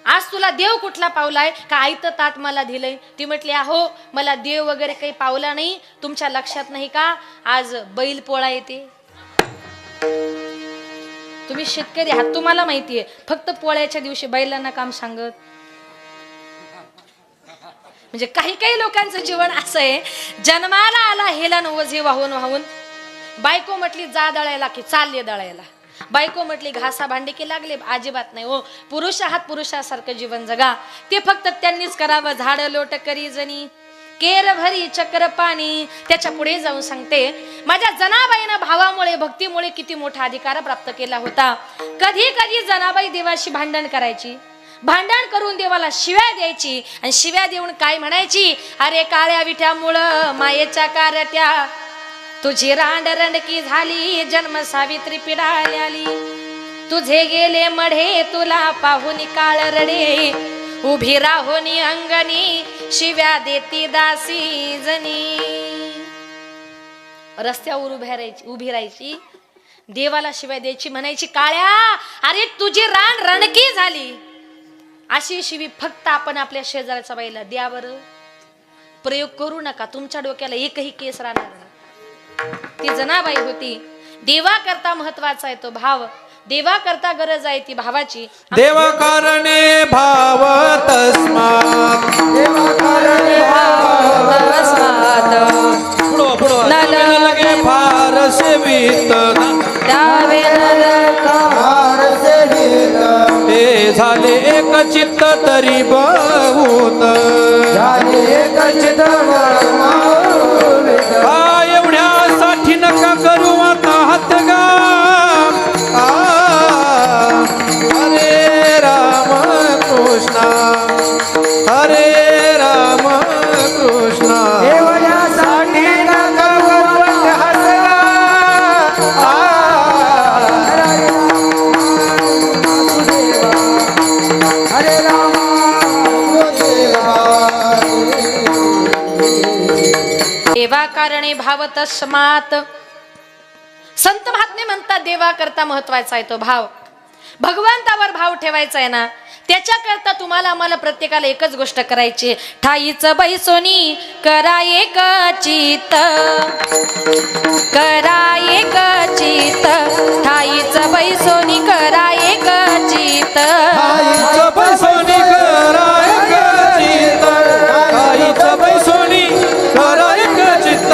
[SPEAKER 1] आज तुला देव कुठला पावलाय का आयतं ताट मला दिलंय? ती म्हटली अहो मला देव वगैरे काही पावला नाही, तुमच्या लक्षात नाही का आज बैल पोळा येते. तुम्ही शेतकरी आहात, तुम्हाला माहितीये, फक्त पोळ्याच्या दिवशी बैलांना काम सांगत. म्हणजे काही काही लोकांचं जीवन असं आहे, जन्माला आला हेलन ओझे वाहून वाहून. बायको म्हटली जा दळायला की चालले दळायला, बायको म्हटली घासा भांडे की लागले, अजिबात नाही हो. पुरुष आहात, पुरुषासारखं जीवन जगा, ते फक्त त्यांनीच करावं. झाड लोट करी जनी केर भरी चक्र पाणी. त्याच्या पुढे जाऊन सांगते, माझ्या जनाबाईनं भावामुळे, भक्तीमुळे किती मोठा अधिकार प्राप्त केला होता. कधी कधी जनाबाई देवाशी भांडण करायची, भांडण करून देवाला शिव्या द्यायची आणि शिव्या देऊन काय म्हणायची, अरे काळ्या विठ्यामुळं मायेच्या कारट्या तुझी रांडरंडकी झाली, जन्म सावित्री पिडाळी आली, तुझे गेले मढे तुला पाहून काळ रडे, उभी राहोनी अंगणी शिव्या देती दासी जनी. रस्त्यावर उभी राहायची, देवाला शिव्या द्यायची, म्हणायची काळ्या अरे तुझी रान रणकी झाली. अशी शिवी फक्त आपण आपल्या शेजारच्या बाईला द्या बरं. प्रयोग करू नका, तुमच्या डोक्याला एकही केस राहणार नाही. ती जनाबाई होती. देवा करता महत्वाचा आहे तो भाव, देवा करता गरज आहे ती भावाची.
[SPEAKER 2] देवा कारणे भाव तस्मात्,
[SPEAKER 3] देवा कारणे भाव
[SPEAKER 1] तस्मात्
[SPEAKER 2] पुढं पुढं लगे फार सेवित
[SPEAKER 1] त्यावे
[SPEAKER 2] हे झाले एक चित्त तरी बहुत,
[SPEAKER 3] झाले एक चित्त
[SPEAKER 2] एवढ्यासाठी नका करू आता हात गा. हरे राम कृष्ण हरे
[SPEAKER 1] देवा कारणे भाव तस्मात. संत महात्मे म्हणतात देवा करता महत्वाचा आहे तो भाव. भगवंतावर भाव ठेवायचा आहे ना, त्याच्याकरता तुम्हाला आम्हाला प्रत्येकाला एकच गोष्ट करायची. ठाईच बैसोनी करा एक चित्त, करा एक चित्त. ठाईच बैसोनी करा एक चित्त.
[SPEAKER 2] आईचं बैसोनी करा एक चित्त, आईचं बैसोनी करा एक चित्त.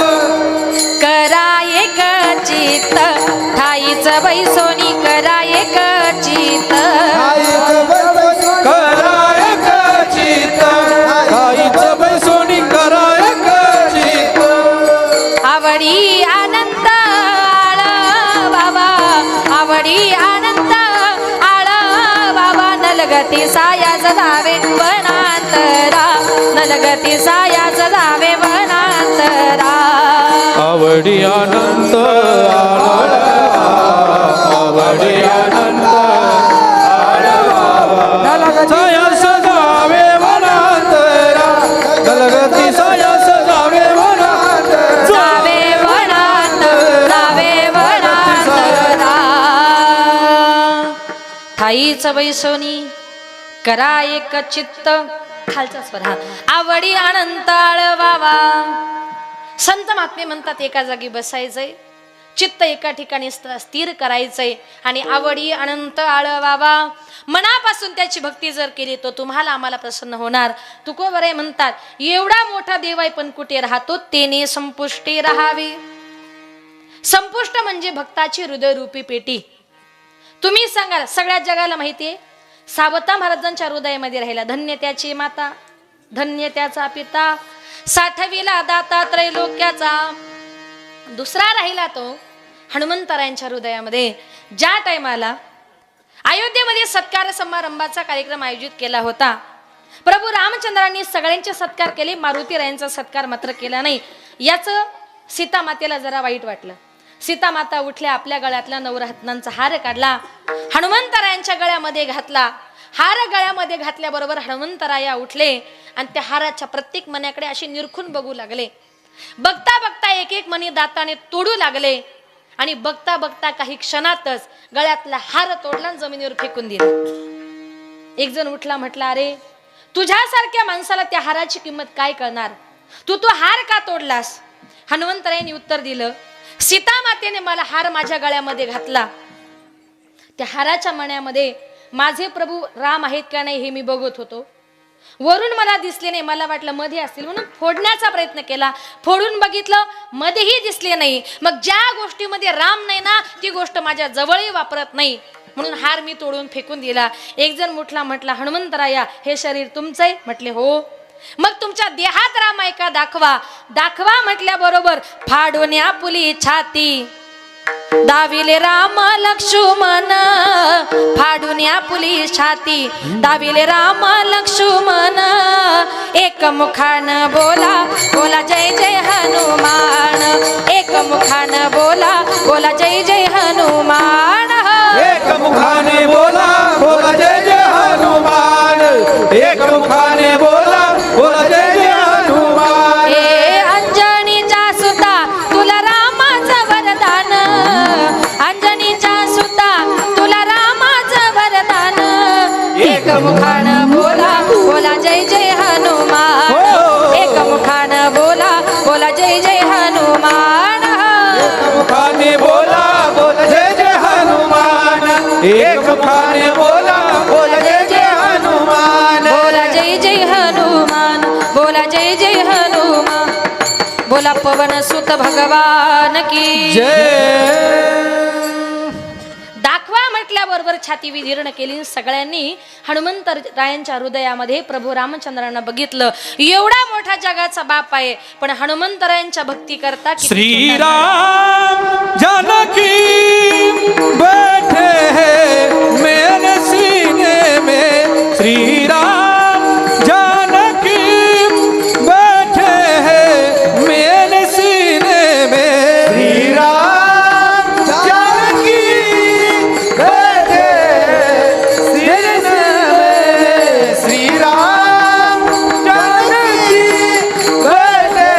[SPEAKER 1] करा एक चित्त. ठाईच बैसोनी करा एक चित्त.
[SPEAKER 2] करा एक चित्त, आईचं बैसोनी करा एक चित्त.
[SPEAKER 1] आवडी आनंद आळ बाबा, आवडी आनंद आळ बाबा. नलगती सायाच जावे वनांतरा, नलगती सायाच जावे वनांतरा.
[SPEAKER 2] आवडी आनंद आळा, आवडी आनंद सायास जावे वनांतरा, दलगती सायास जावे वनांतरा.
[SPEAKER 1] जावे वनांत, जावे वनांतरा. ठाईच बैसोनी करा एक चित्त. खालचा स्वर हा. आवडी अनंत आळवावा. संत महात्मे म्हणतात एका जागी बसायचंय, चित्त एका ठिकाणी स्थिर करायचंय आणि आवडी अनंत आळवावा. मनापासून त्याची भक्ती जर केली तो तुम्हाला आम्हाला प्रसन्न होणार. तुकोबरे म्हणतात एवढा मोठा देव आहे पण कुठे राहतो, तेने संपुष्टी राहावी. संपुष्ट म्हणजे भक्ताची हृदयरूपी पेटी. तुम्ही सांगाल सगळ्या जगाला माहितीये सावता महाराजांच्या हृदयामध्ये राहिला. धन्य त्याची माता, धन्य त्याचा पिता, साठविला दाता त्रैलोक्याचा. दुसरा राहिला तो हनुमंतरायांच्या हृदयामध्ये. ज्या टायमाला अयोध्येमध्ये सत्कार समारंभाचा कार्यक्रम आयोजित केला होता, प्रभू रामचंद्रांनी सगळ्यांचे सत्कार केले, मारुतीरायांचा सत्कार मात्र केला नाही. याचं सीता मातेला जरा वाईट वाटलं. सीता माता उठल्या, आपल्या गळ्यातला नवरत्नांचा हार काढला, हनुमंतरायांच्या गळ्यामध्ये घातला. हार गळ्यामध्ये घातल्याबरोबर हनुमंतराया उठले आणि त्या हाराच्या प्रत्येक मण्याकडे असे निरखून बघू लागले. बघता बघता एक एक मणी दाताने तोडू लागले आणि बघता बघता काही क्षणातच गळ्यातला हार तोडला आणि जमिनीवर फेकून दिला. एक जण उठला, म्हटला अरे तुझ्यासारख्या माणसाला त्या हाराची किंमत काय कळणार, तू तो हार का तोडलास? हनुमंतरायांनी उत्तर दिलं, सीता मातेने मला हार माझ्या गळ्यामध्ये घातला, त्या हाराच्या मण्यामध्ये माझे प्रभू राम आहेत का नाही हे मी बघत होतो. वरून मला दिसले नाही, मला वाटलं मध्ये असतील म्हणून फोडण्याचा प्रयत्न केला. फोडून बघितलं, मध्येही दिसले नाही. मग ज्या गोष्टीमध्ये राम नाही ना ती गोष्ट माझ्या जवळही वापरत नाही, म्हणून हार मी तोडून फेकून दिला. एक जण मुठला, म्हटला हनुमंतराया हे शरीर तुमचं आहे? म्हटले हो. मग तुमच्या देहात राम आहे का दाखवा. दाखवा म्हटल्याबरोबर फाडून आपुली छाती दाविले राम लक्ष्मण, फाडून आपुली छाती दाविले राम लक्ष्मण. एक मुखान बोला बोला जय जय हनुमान, एक मुखान बोला बोला जय जय हनुमान.
[SPEAKER 2] एक मुखाने बोला बोला जय जय हनुमान, एक मुखाने बोला बोला जय जय हनुमान.
[SPEAKER 1] ए अंजनीचा सुता तुला रामाचं वरदान, अंजनीचा सुता तुला रामाचं वरदान. एक मुखान बोला बोला जय जय हनुमान, एक मुखान बोला बोला जय जय हनुमान.
[SPEAKER 2] एक मुखाने बोला बोला जय जय हनुमान, एक मुखाने बोला बोला जय जय हनुमान.
[SPEAKER 1] बोला जय जय हनुमान, बोला जय जय हनुमान. बोला पवन सुत भगवान की
[SPEAKER 2] जय.
[SPEAKER 1] दाखवा म्हटल्याबरोबर छाती विदीर्ण केली. सगळ्यांनी हनुमंतरायांच्या हृदयामध्ये प्रभू रामचंद्रांना बघितलं. एवढा मोठा जगाचा बाप आहे पण हनुमंतरायांच्या भक्ती करता
[SPEAKER 2] श्रीराम जानकी बैठे हैं मेरे सीने में, श्रीराम जानकी बैठे हैं मेरे सीने में, श्रीराम जानकी बैठे सीने में, श्रीराम जानकी बैठे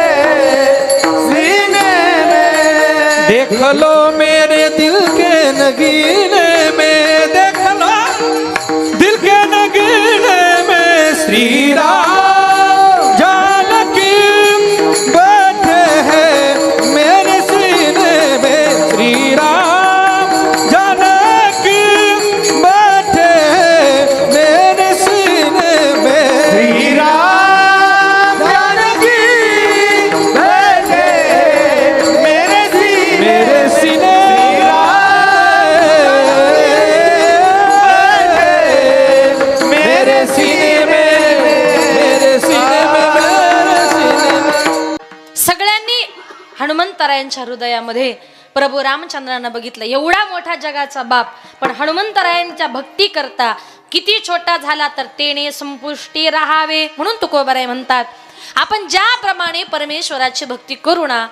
[SPEAKER 1] हनुमंतरायांच्या हृदयामध्ये प्रभू रामचंद्रानं बघितलं, एवढा मोठा जगाचा बाप पण हनुमंतरायांच्या भक्ती करता किती छोटा झाला तर तेने संपुष्टी राहावे. म्हणून तुकोबाराय म्हणतात, आपण ज्याप्रमाणे परमेश्वराची भक्ती करू ना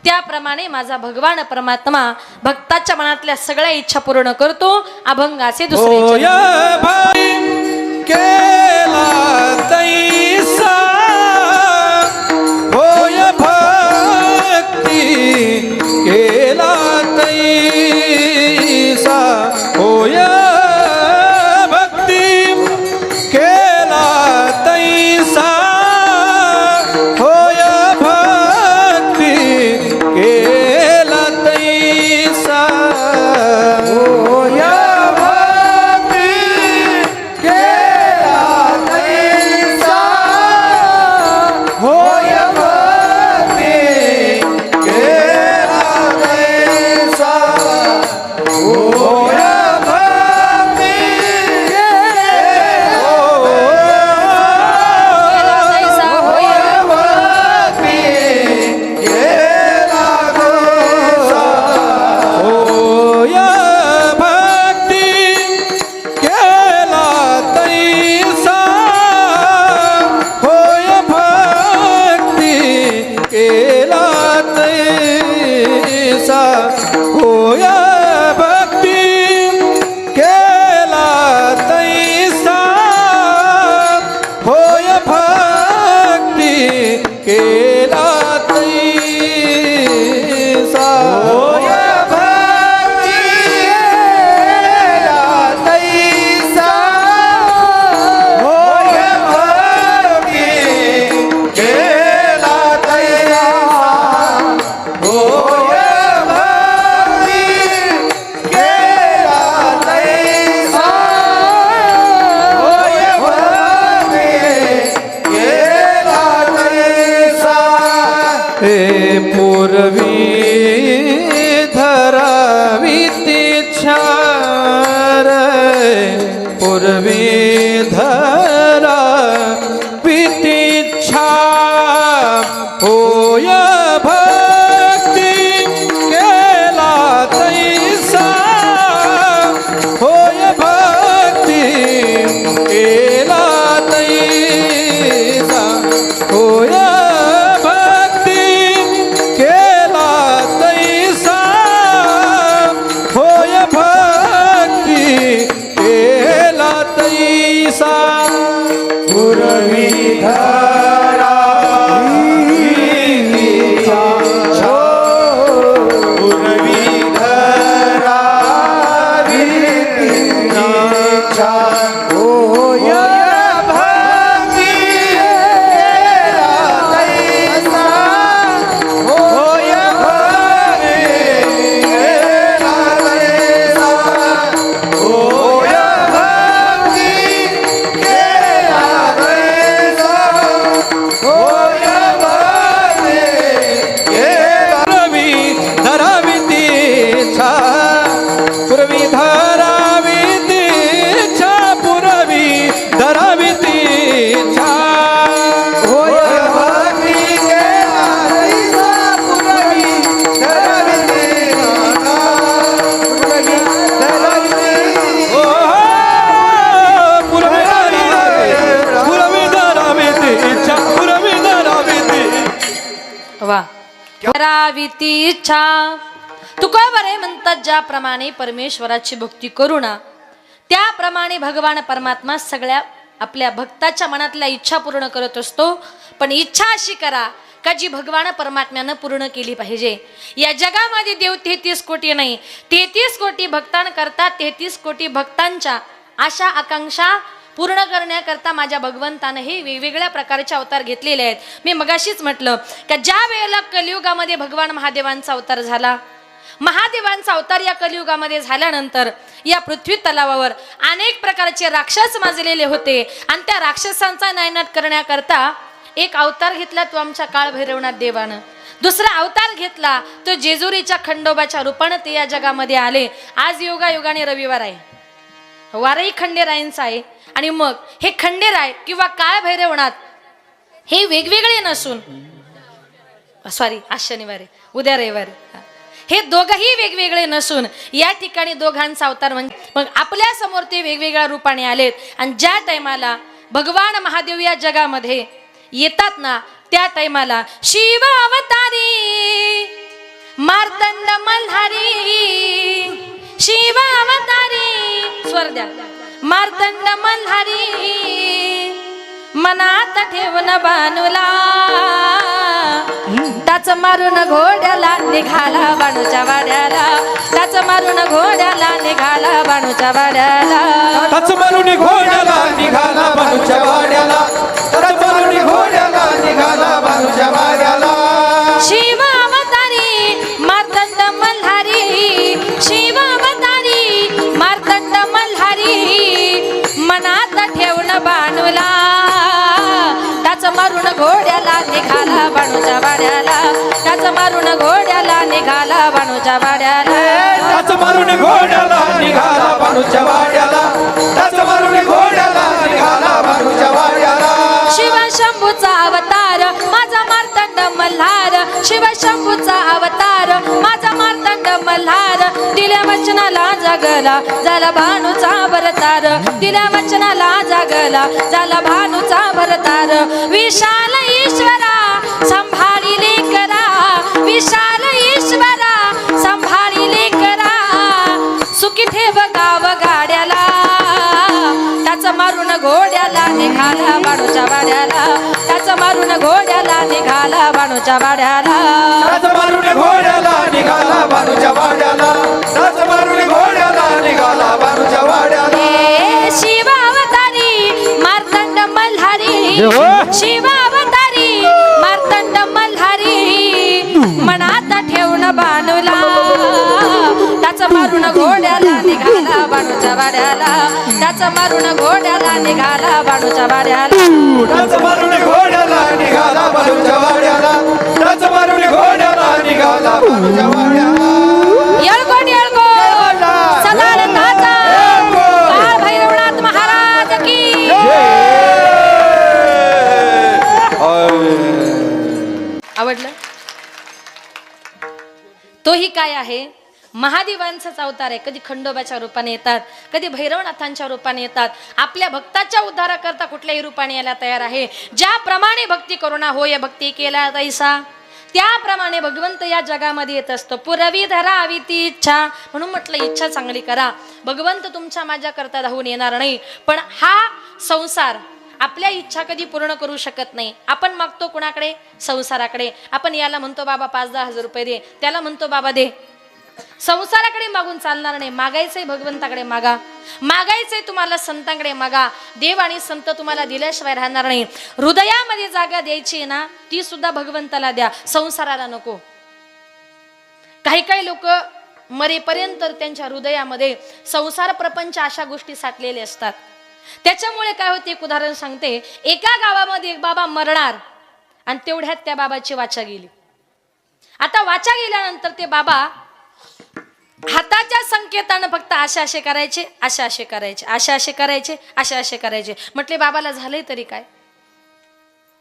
[SPEAKER 1] त्याप्रमाणे माझा भगवान परमात्मा भक्ताच्या मनातल्या सगळ्या इच्छा पूर्ण करतो. अभंगाचे दुसरे
[SPEAKER 2] होय
[SPEAKER 1] चरण.
[SPEAKER 2] भाई केला तैसा होय भक्ती केला तैसा होय भक्ती केला तैसा होय भक्ती केला तैसा
[SPEAKER 3] होय भक्ती केला तैसा होय भक्ती केला तैसा होय भक्ती
[SPEAKER 1] तैसा होय
[SPEAKER 3] भक्ती केला तैसा
[SPEAKER 2] होय भक्ती केला तैसा होय भक्ती केला तैसा होय भक्ती केला तैसा होय भक्ती केला तैसा
[SPEAKER 3] होय भक्ती केला तैसा होय भक्ती केला तैसा होय भक्ती केला तैसा होय भक्ती केला तैसा
[SPEAKER 2] हे पूर्वी धरावीती छार पूर्वी धरावीती छा होय भक्ती केला तैसा होय भक्ती केला तैसा होय भक्ती केला तैसा होय भक्ती केला तैसा
[SPEAKER 3] पूर्वी धरावीतीचा पूर्वी धरावीतीचा होय भक्ती केला तैसा होय भक्ती केला तैसा होय भक्ती केला तैसा होय भक्ती केला
[SPEAKER 2] पूर्वी धरावीती छा पूर्वी धरावीती छा पूर्वी धरावीती छा
[SPEAKER 3] होय भक्ती केला तैसा पूर्वी धरावीतीचा पूर्वी धरावीती
[SPEAKER 2] ओ पूर्वी धरावीती छा पूर्वी धरावीती
[SPEAKER 1] वा करावीती इच्छा. तुकोबाराय म्हणतात, ज्याप्रमाणे परमेश्वराची भक्ती करू ना त्याप्रमाणे भगवान परमात्मा सगळ्या आपल्या भक्ताच्या मनातल्या इच्छा पूर्ण करत असतो. पण इच्छा अशी करा का जी भगवान परमात्म्यानं पूर्ण केली पाहिजे. या जगामध्ये देव 33 कोटी नाही, 33 कोटी भक्तांकरता 33 कोटी भक्तांच्या आशा आकांक्षा पूर्ण करण्याकरता माझ्या भगवंतानं हे वेगवेगळ्या प्रकारचे अवतार घेतलेले आहेत. मी मगाशीच म्हटलं का ज्या वेळेला कलियुगामध्ये भगवान महादेवांचा अवतार झाला, महादेवांचा अवतार या कलियुगामध्ये झाल्यानंतर या पृथ्वी तलावावर अनेक प्रकारचे राक्षस माजलेले होते आणि त्या राक्षसांचा नायनाट करण्याकरता एक अवतार घेतला तो आमच्या काळ भैरवनाथ देवानं. दुसरा अवतार घेतला तो जेजुरीच्या खंडोबाच्या रूपाने ते या जगामध्ये आले. आज योगायोगाने रविवार आहे, वारही खंडेरायांचा आहे. आणि मग हे खंडेराय किंवा काळ भैरवनाथ हे वेगवेगळे नसून सॉरी आज शनिवारी, उद्या रविवारी. हे दोघंही वेगवेगळे नसून या ठिकाणी दोघांचा अवतार म्हणजे मग आपल्या समोर ते वेगवेगळ्या रूपाने आलेत. आणि ज्या टायमाला भगवान महादेव या जगामध्ये येतात ना, त्या टायमाला शिव अवतारी मार्तंड मल्हारी, शिव अवतारी स्वर द्या, मार्तंड मल्हारी मनात ठेवून बाणूला, टाच मारून घोड्याला निघाला बाणूच्या वाड्याला, टाच मारून घोड्याला निघाला बाणूच्या वाड्याला,
[SPEAKER 2] टाच मारून घोड्याला निघाला बाणूच्या वाड्याला, टाच मारून घोड्याला निघाला बाणूच्या वाड्याला.
[SPEAKER 1] शिव अवतारी मार्तंड मल्हारी, शिव अवतारी मार्तंड मल्हारी मनात ठेवून बाणूला, टाच मारून घोड्याला निघाला बाणूच्या वाड्याला, टाच मारून घोड्याला निघाला बाणूच्या वाड्याला,
[SPEAKER 2] टाच मारून घोड्याला निघाला बाणूच्या वाड्याला, टाच मारून घोड्याला निघाला बाणूच्या वाड्याला.
[SPEAKER 1] शिव शंभूचा अवतार माझा मार्तंड मल्हार, शिव शंभूचा अवतार माझा मार्तंड मल्हार, दिल्या वचनाला जगला झाला भानूचा भरतार, दिल्या वचनाला जगला झाला भानूचा भरतार. विशाल ईश्वरा संभाळिले करा, विशाल ईश्वरा संभाळिले करा, सुखी ठेव गाव गाड्याला, टाच मारून घोड्याला निघाला बाणूच्या वाड्याला, टाच मारून घोड्याला निघाला बाणूच्या वाड्याला,
[SPEAKER 2] टाच मारून घोड्याला निघाला बाणूच्या वाड्याला, टाच मारून घोड्याला निघाला बाणूच्या वाड्याला.
[SPEAKER 1] हे शिव अवतारी मार्तंड मल्हारी, शिव अवतारी मार्तंड मल्हारी मनात ठेवून बाणूला, टाच मारून घोड्याला निघाला बाणूच्या वाड्याला, टाच मारून घोड्याला निघाला बाणूच्या वाड्याला,
[SPEAKER 2] टाच मारून घोड्याला निघाला बाणूच्या वाड्याला, टाच मारून घोड्याला निघाला बाणूच्या वाड्याला.
[SPEAKER 1] येळकोट येळकोट सदानंदाचा काळ भैरवनाथ महाराज की. आवडलं? तोही काय आहे, महादेवांचाच अवतार आहे. कधी खंडोबाच्या रूपाने येतात, कधी भैरवनाथांच्या रूपाने येतात. आपल्या भक्ताच्या उद्धाराकरता कुठल्याही रूपाने यायला तयार आहे. ज्याप्रमाणे भक्ती करुणा होय भक्ती केला तैसा, त्याप्रमाणे भगवंत या जगामध्ये येत असतो. पुरवी धरावी ती इच्छा, म्हणून म्हटलं इच्छा चांगली करा. भगवंत तुमच्या माझ्या करता धावून येणार नाही, पण हा संसार आपल्या इच्छा कधी पूर्ण करू शकत नाही. आपण मागतो कुणाकडे? संसाराकडे. आपण याला म्हणतो बाबा 5-10 हजार रुपये दे, त्याला म्हणतो बाबा दे. संसाराकडे मागून चालणार नाही. मागायचंय भगवंताकडे मागा, मागायचंय तुम्हाला संतांकडे मागा. देव आणि संत तुम्हाला दिल्याशिवाय राहणार नाही. हृदयामध्ये जागा द्यायची ना, ती सुद्धा भगवंताला द्या, संसाराला नको. काही काही लोक मरेपर्यंत त्यांच्या हृदयामध्ये संसार प्रपंच अशा गोष्टी साठलेल्या असतात. त्याच्यामुळे काय होते, एक उदाहरण सांगते. एका गावामध्ये एक बाबा मरणार आणि तेवढ्यात त्या बाबाची वाचा गेली. आता वाचा गेल्यानंतर ते बाबा हाताच्या संकेतानं फक्त असे असे करायचे, असे असे करायचे, असे असे करायचे, असे असे करायचे. म्हटले बाबाला झालंय तरी काय?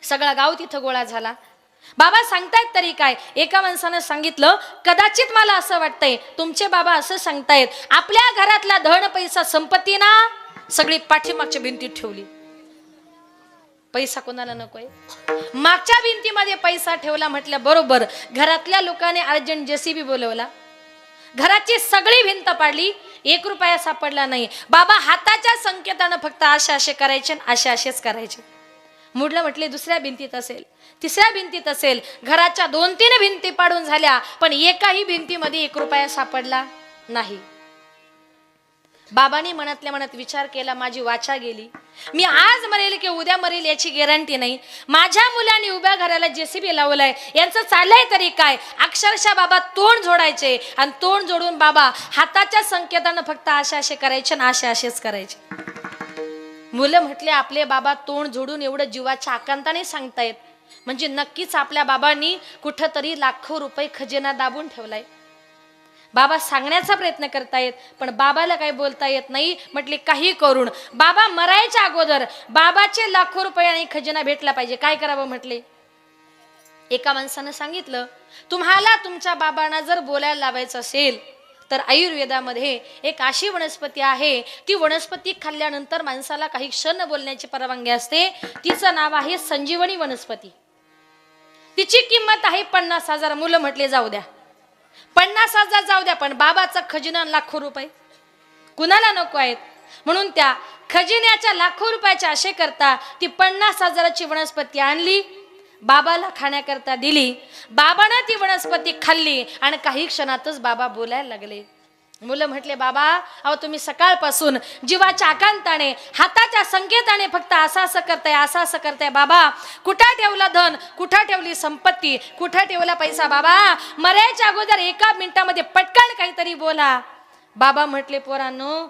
[SPEAKER 1] सगळा गाव तिथं गोळा झाला. बाबा सांगतायत तरी काय? एका माणसानं सांगितलं, कदाचित मला असं वाटतंय तुमचे बाबा असं सांगतायत, आपल्या घरातला धन पैसा संपत्ती ना सगळी पाठीमागच्या भिंतीत ठेवली. पैसा कोणाला नकोय? मागच्या भिंतीमध्ये पैसा ठेवला. म्हटलं बरोबर. घरातल्या लोकांनी अर्जंट जेसीबी बोलवला, घराची सगळी भिंत पाडली, 1 रुपया सापडला नाही. बाबा हाताच्या संकेतानं फक्त असे असे करायचे, असे असेच करायचे. मुडलं. म्हटले दुसऱ्या भिंतीत असेल, तिसऱ्या भिंतीत असेल. घराच्या 2-3 भिंती पाडून झाल्या, पण एकाही भिंतीमध्ये 1 रुपया सापडला नाही. बाबांनी मनातल्या मनात विचार केला, माझी वाचा गेली. मी आज मरेल की उद्या मरेल याची गॅरंटी नाही. माझ्या मुलांनी उभ्या घराला जेसीबी लावलाय, यांचं चाललंय तरी काय? अक्षरशः बाबा तोंड जोडायचे आणि तोंड जोडून बाबा हाताच्या संकेतानं फक्त असे असे करायचे आणि असे असेच करायचे. मुलं म्हटले आपले बाबा तोंड जोडून एवढं जीवाच्या आकांताने सांगतायत, म्हणजे नक्कीच आपल्या बाबांनी कुठंतरी लाखो रुपये खजिना दाबून ठेवलाय. बाबा सांगण्याचा प्रयत्न करतायत, पण बाबाला काही बोलता येत नाही. म्हटले काही करून बाबा मरायच्या अगोदर बाबाचे लाखो रुपये आणि खजिना भेटला पाहिजे. काय करावं? म्हटले एका माणसानं सांगितलं, तुम्हाला तुमच्या बाबांना जर बोलायला लावायचं असेल तर आयुर्वेदामध्ये एक अशी वनस्पती आहे, ती वनस्पती खाल्ल्यानंतर माणसाला काही क्षण बोलण्याची परवानगी असते. तिचं नाव आहे संजीवनी वनस्पती. तिची किंमत आहे 50,000. मुलं म्हटले जाऊ द्या, 50,000 जाऊ द्या, पण बाबाचा खजिना लाखो रुपये कुणाला नको आहेत. म्हणून त्या खजिन्याच्या लाखो रुपयाच्या आशे करता ती 50,000ची वनस्पती आणली, बाबाला खाण्याकरता दिली. बाबानं ती वनस्पती खाल्ली आणि काही क्षणातच बाबा बोलायला लागले. मुलं म्हटले, बाबा अहो तुम्ही सकाळपासून जीवाच्या आकांताने हाताच्या संकेताने फक्त असं असं करताय, असं असं करताय. बाबा कुठं ठेवलं धन, कुठं ठेवली संपत्ती, कुठं ठेवला पैसा? बाबा मरायच्या अगोदर 1 मिनिटामध्ये पटकन काहीतरी बोला. बाबा म्हटले, पोरांनो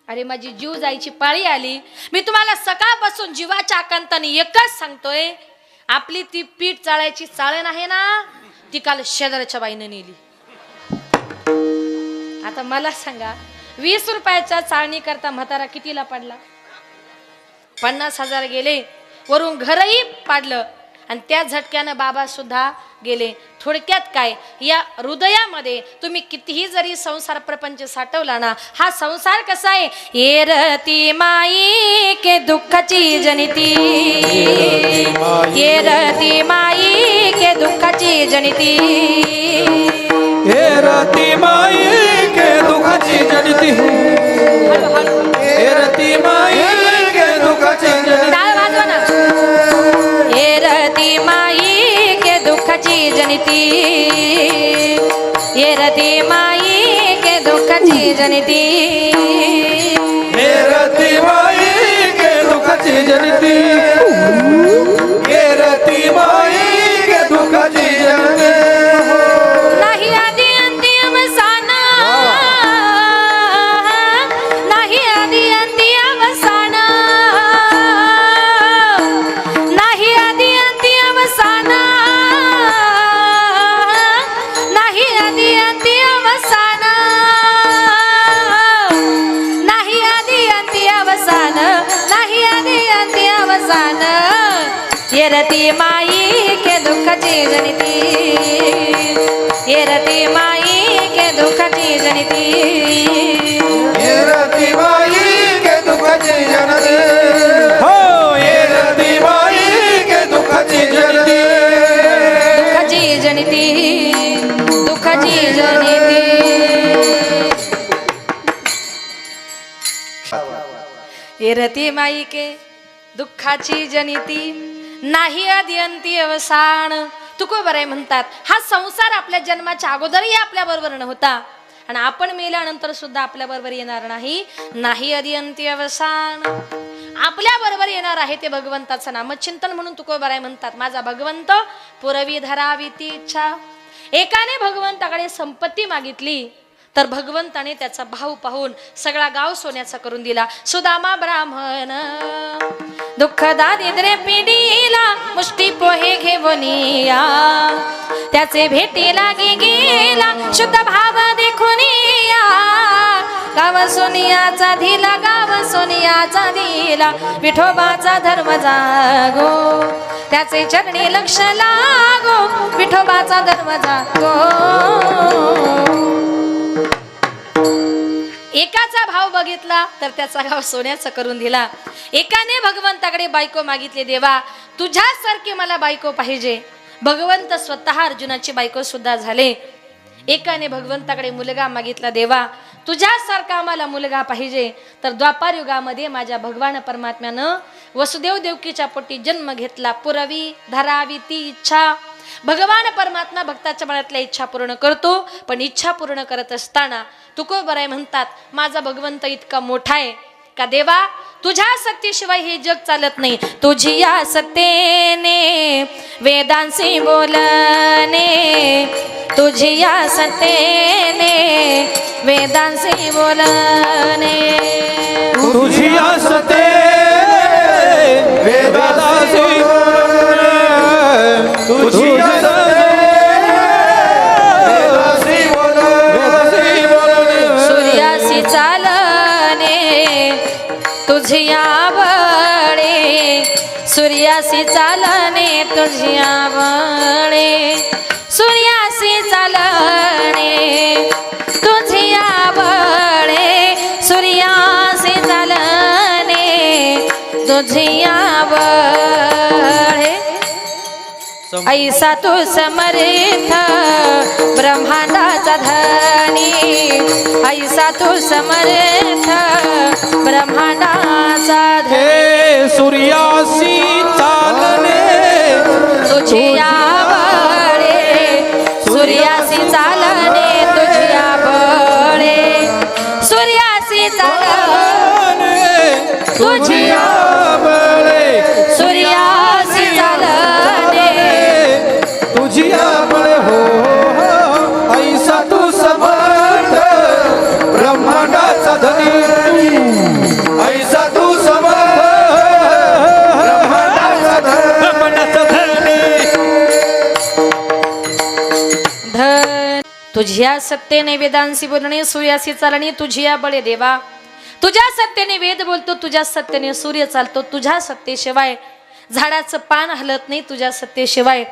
[SPEAKER 1] अरे माझी जीव जायची पाळी आली. मी तुम्हाला सकाळपासून जीवाच्या आकांताने एकच सांगतोय, आपली ती पीठ चाळायची चाळण आहे ना, ती काल शेजारच्या बाईनं नेली. आता मला सांगा, 20 रुपयाच्या चाळणी करता म्हातारा कितीला पडला? 50,000 गेले, वरून घरही पाडलं आणि त्या झटक्यानं बाबा सुद्धा गेले. थोडक्यात काय, या हृदयामध्ये तुम्ही कितीही जरी संसार प्रपंच साठवला ना, हा संसार कसा आहे? येरती माई के दुःखाची जनिती, येरती माई के दुःखाची जनिती,
[SPEAKER 2] हेरती माई के दुखाची जनिती, हेरती माई के दुखाची जनिती.
[SPEAKER 1] टाळ वाजवा ना. येरती माई के दुःखाची जनिती, येरती माई के दुःखाची जनिती,
[SPEAKER 2] हेरती माई के दुखाची जनिती, हेरती माई के दुखाची जनिती.
[SPEAKER 1] नाही आदी अंती अवसान, नाही आदी अंती अवसान, नाही आदी अंती अवसान, नाही आदी अंती अवसान, नाही आदी अंती अवसान, नाही आदी अंती अवसान. येरती माई के दुःखाची जनिती, येरती माई के दुःखाची जनिती,
[SPEAKER 3] येरती माई के दुःखाची जनिती,
[SPEAKER 2] हो हेरती माई के दुखाची जनिती,
[SPEAKER 1] दुःखाची जनिती, दुःखाची जनिती. येरती माई के दुःखाची जनिती, नाही अद्यंती अवसान. तुकोबराय म्हणतात, हा संसार आपल्या जन्माच्या अगोदरही आपल्या बरोबर नव्हता आणि आपण मेल्यानंतर सुद्धा आपल्या बरोबर येणार नाही. नाही अद्यंती अवसान, आपल्या बरोबर येणार आहे ते भगवंताचं नामचिंतन. म्हणून तुकोबराय म्हणतात, माझा भगवंत पुरवी धरावी ती इच्छा. एकाने भगवंताकडे संपत्ती मागितली तर भगवंताने त्याचा भाव पाहून सगळा गाव सोन्याचा करून दिला. सुदामा ब्राह्मण दुःख दारिद्र्य पिढीला मुष्टी पोहे घेऊन या, त्याचे भेटी लागे गेला शुद्ध भाव देखून या. गाव सोनियाचा दिला, गाव सोनियाचा दिला, विठोबाचा धर्म जागो, त्याचे चरणी लक्ष लागो, विठोबाचा धर्म जागो. एकाचा भाव बघितला तर त्याचा गाव सोन्याचा करून दिला. एकाने भगवंताकडे बायको मागितली, देवा तुझ्यासारखी मला बायको पाहिजे. भगवंत स्वतः अर्जुनाची बायको सुद्धा झाले. एकाने भगवंताकडे मुलगा मागितला, देवा तुझ्यासारखा आम्हाला मुलगा पाहिजे. तर द्वापार युगामध्ये माझ्या भगवान परमात्म्यानं वसुदेव देवकीच्या पोटी जन्म घेतला. पुरवी धरावी ती इच्छा. भगवान परमात्मा भक्ताच्या मनातल्या इच्छा पूर्ण करतो, पण इच्छा पूर्ण करत असताना तुकोबराय म्हणतात, माझा भगवंत इतका मोठा आहे का देवा तुझ्या सत्तेशिवाय हे जग चालत नाही. तुझी या सत्तेने वेदांशी बोलणे, तुझी या सत्तेने वेदांशी बोलणे,
[SPEAKER 2] तुझी असते वेदांशी बोलणे, तुझी असते वेदांशी बोलणे,
[SPEAKER 1] सूर्याशी चालणे, तुझ तुझी आवडे सूर्यासी चालणे तुझी आवडे सूर्यासी चालणे तुझी आवडे सूर्यासी चालणे तुझी आवडे ऐसा तू समर्थ ब्रह्मांडाचा धनी ऐसा तू समर्थ ब्रह्मांडाचा धनी
[SPEAKER 2] हे सूर्यासी चालणे
[SPEAKER 1] तुझी आवडे सूर्यासी चालणे तुझी आवडे सूर्यासी चालणे तुझी
[SPEAKER 2] आवडे
[SPEAKER 1] सूर्यासी चालणे
[SPEAKER 2] तुझी आवडे हो ऐसा तू समर्थ ब्रह्मांडाचा धनी ऐसा तू समर्थ ब्रह्मांडाचा धनी
[SPEAKER 1] धन तुझ्या सत्तेने वेदांसी बोलणे सूर्यासी चालणे तुझ्या बळे देवा तुझ्या सत्तेने वेद बोलतो तुझ्या सत्तेने सूर्य चालतो तुझ्या सत्तेशिवाय झाडाचं पान हलत नाही तुझ्या सत्तेशिवाय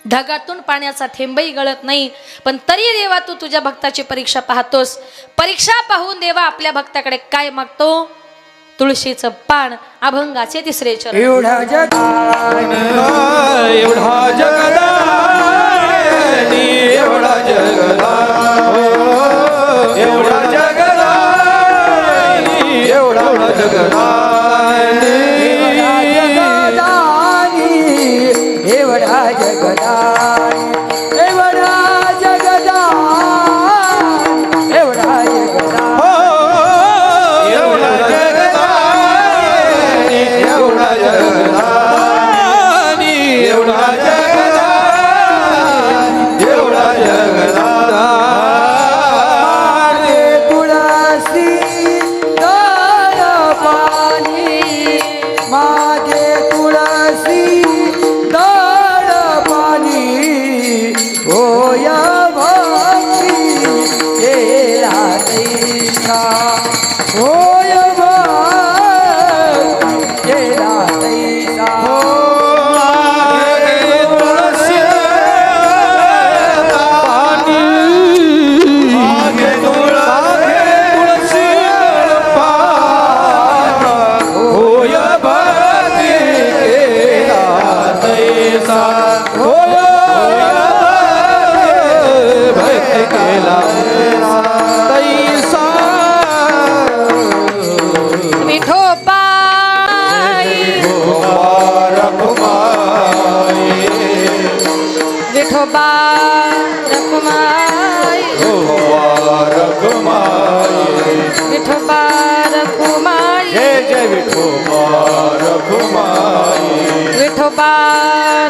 [SPEAKER 1] ढगातून पाण्याचा थेंबही गळत नाही पण तरी देवा तू तुझ्या भक्ताची परीक्षा पाहतोस परीक्षा पाहून देवा आपल्या भक्ताकडे काय मागतो तुळशीचं पान अभंगाचे तिसरे चरण
[SPEAKER 3] एवढा जगान
[SPEAKER 2] एवढा जगदानी एवढा जगदानी एवढा जगदानी एवढा जगदानी
[SPEAKER 3] एवढा जगदान एवढा जगदान एवढा जगदान
[SPEAKER 2] हो एवढा जगदानी एवढा जगदानी एवढा जगदानी एवढा जगदानी
[SPEAKER 3] तुळसी दळ पाणी माझे तुळसी दळ पाणी होय भक्ती केला तैसा होय भक्ती केला तैसा
[SPEAKER 1] विठोबाई विठोबा रखुमाई विठोबा रखुमाई
[SPEAKER 2] जय विठोबा रघुमाई
[SPEAKER 1] विठोबा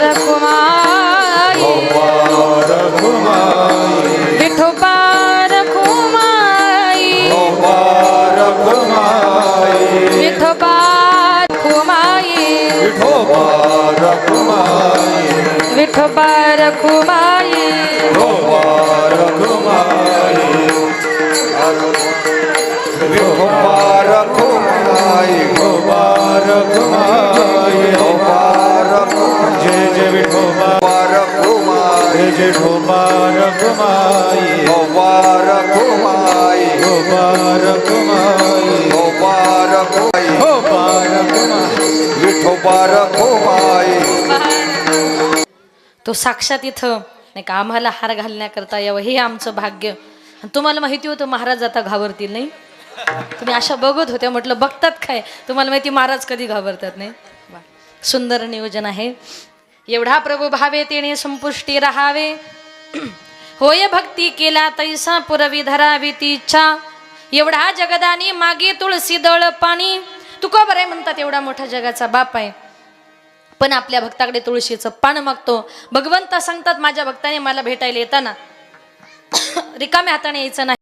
[SPEAKER 1] रखुमाई विठोबा रखुमाई विठोबा रखुमाई विठोबा रखुमाई
[SPEAKER 2] जय जय विठोबा जय जय विठोबा रघुमाई
[SPEAKER 1] तो साक्षात इथं नाही का आम्हाला हार घालण्याकरता यावं हे आमचं भाग्य आणि तुम्हाला माहिती होतं महाराज आता घाबरतील नाही तुम्ही अशा बघत होत्या म्हटलं बघतात काय तुम्हाला माहिती महाराज कधी घाबरतात नाही वा. सुंदर नियोजन आहे एवढा प्रभू भावे तेने संपुष्टी राहावे होय भक्ती केला तैसा पुरवी धरावी ती इच्छा एवढा जगदानी मागे तुळसी दळ पाणी तुका बरे म्हणतात एवढा मोठा जगाचा बाप आहे पण आपल्या भक्ताकडे तुळशीचं पान मागतो भगवंत सांगतात माझ्या भक्ताने मला भेटायला येताना रिकाम्या हाताने यायचं नाही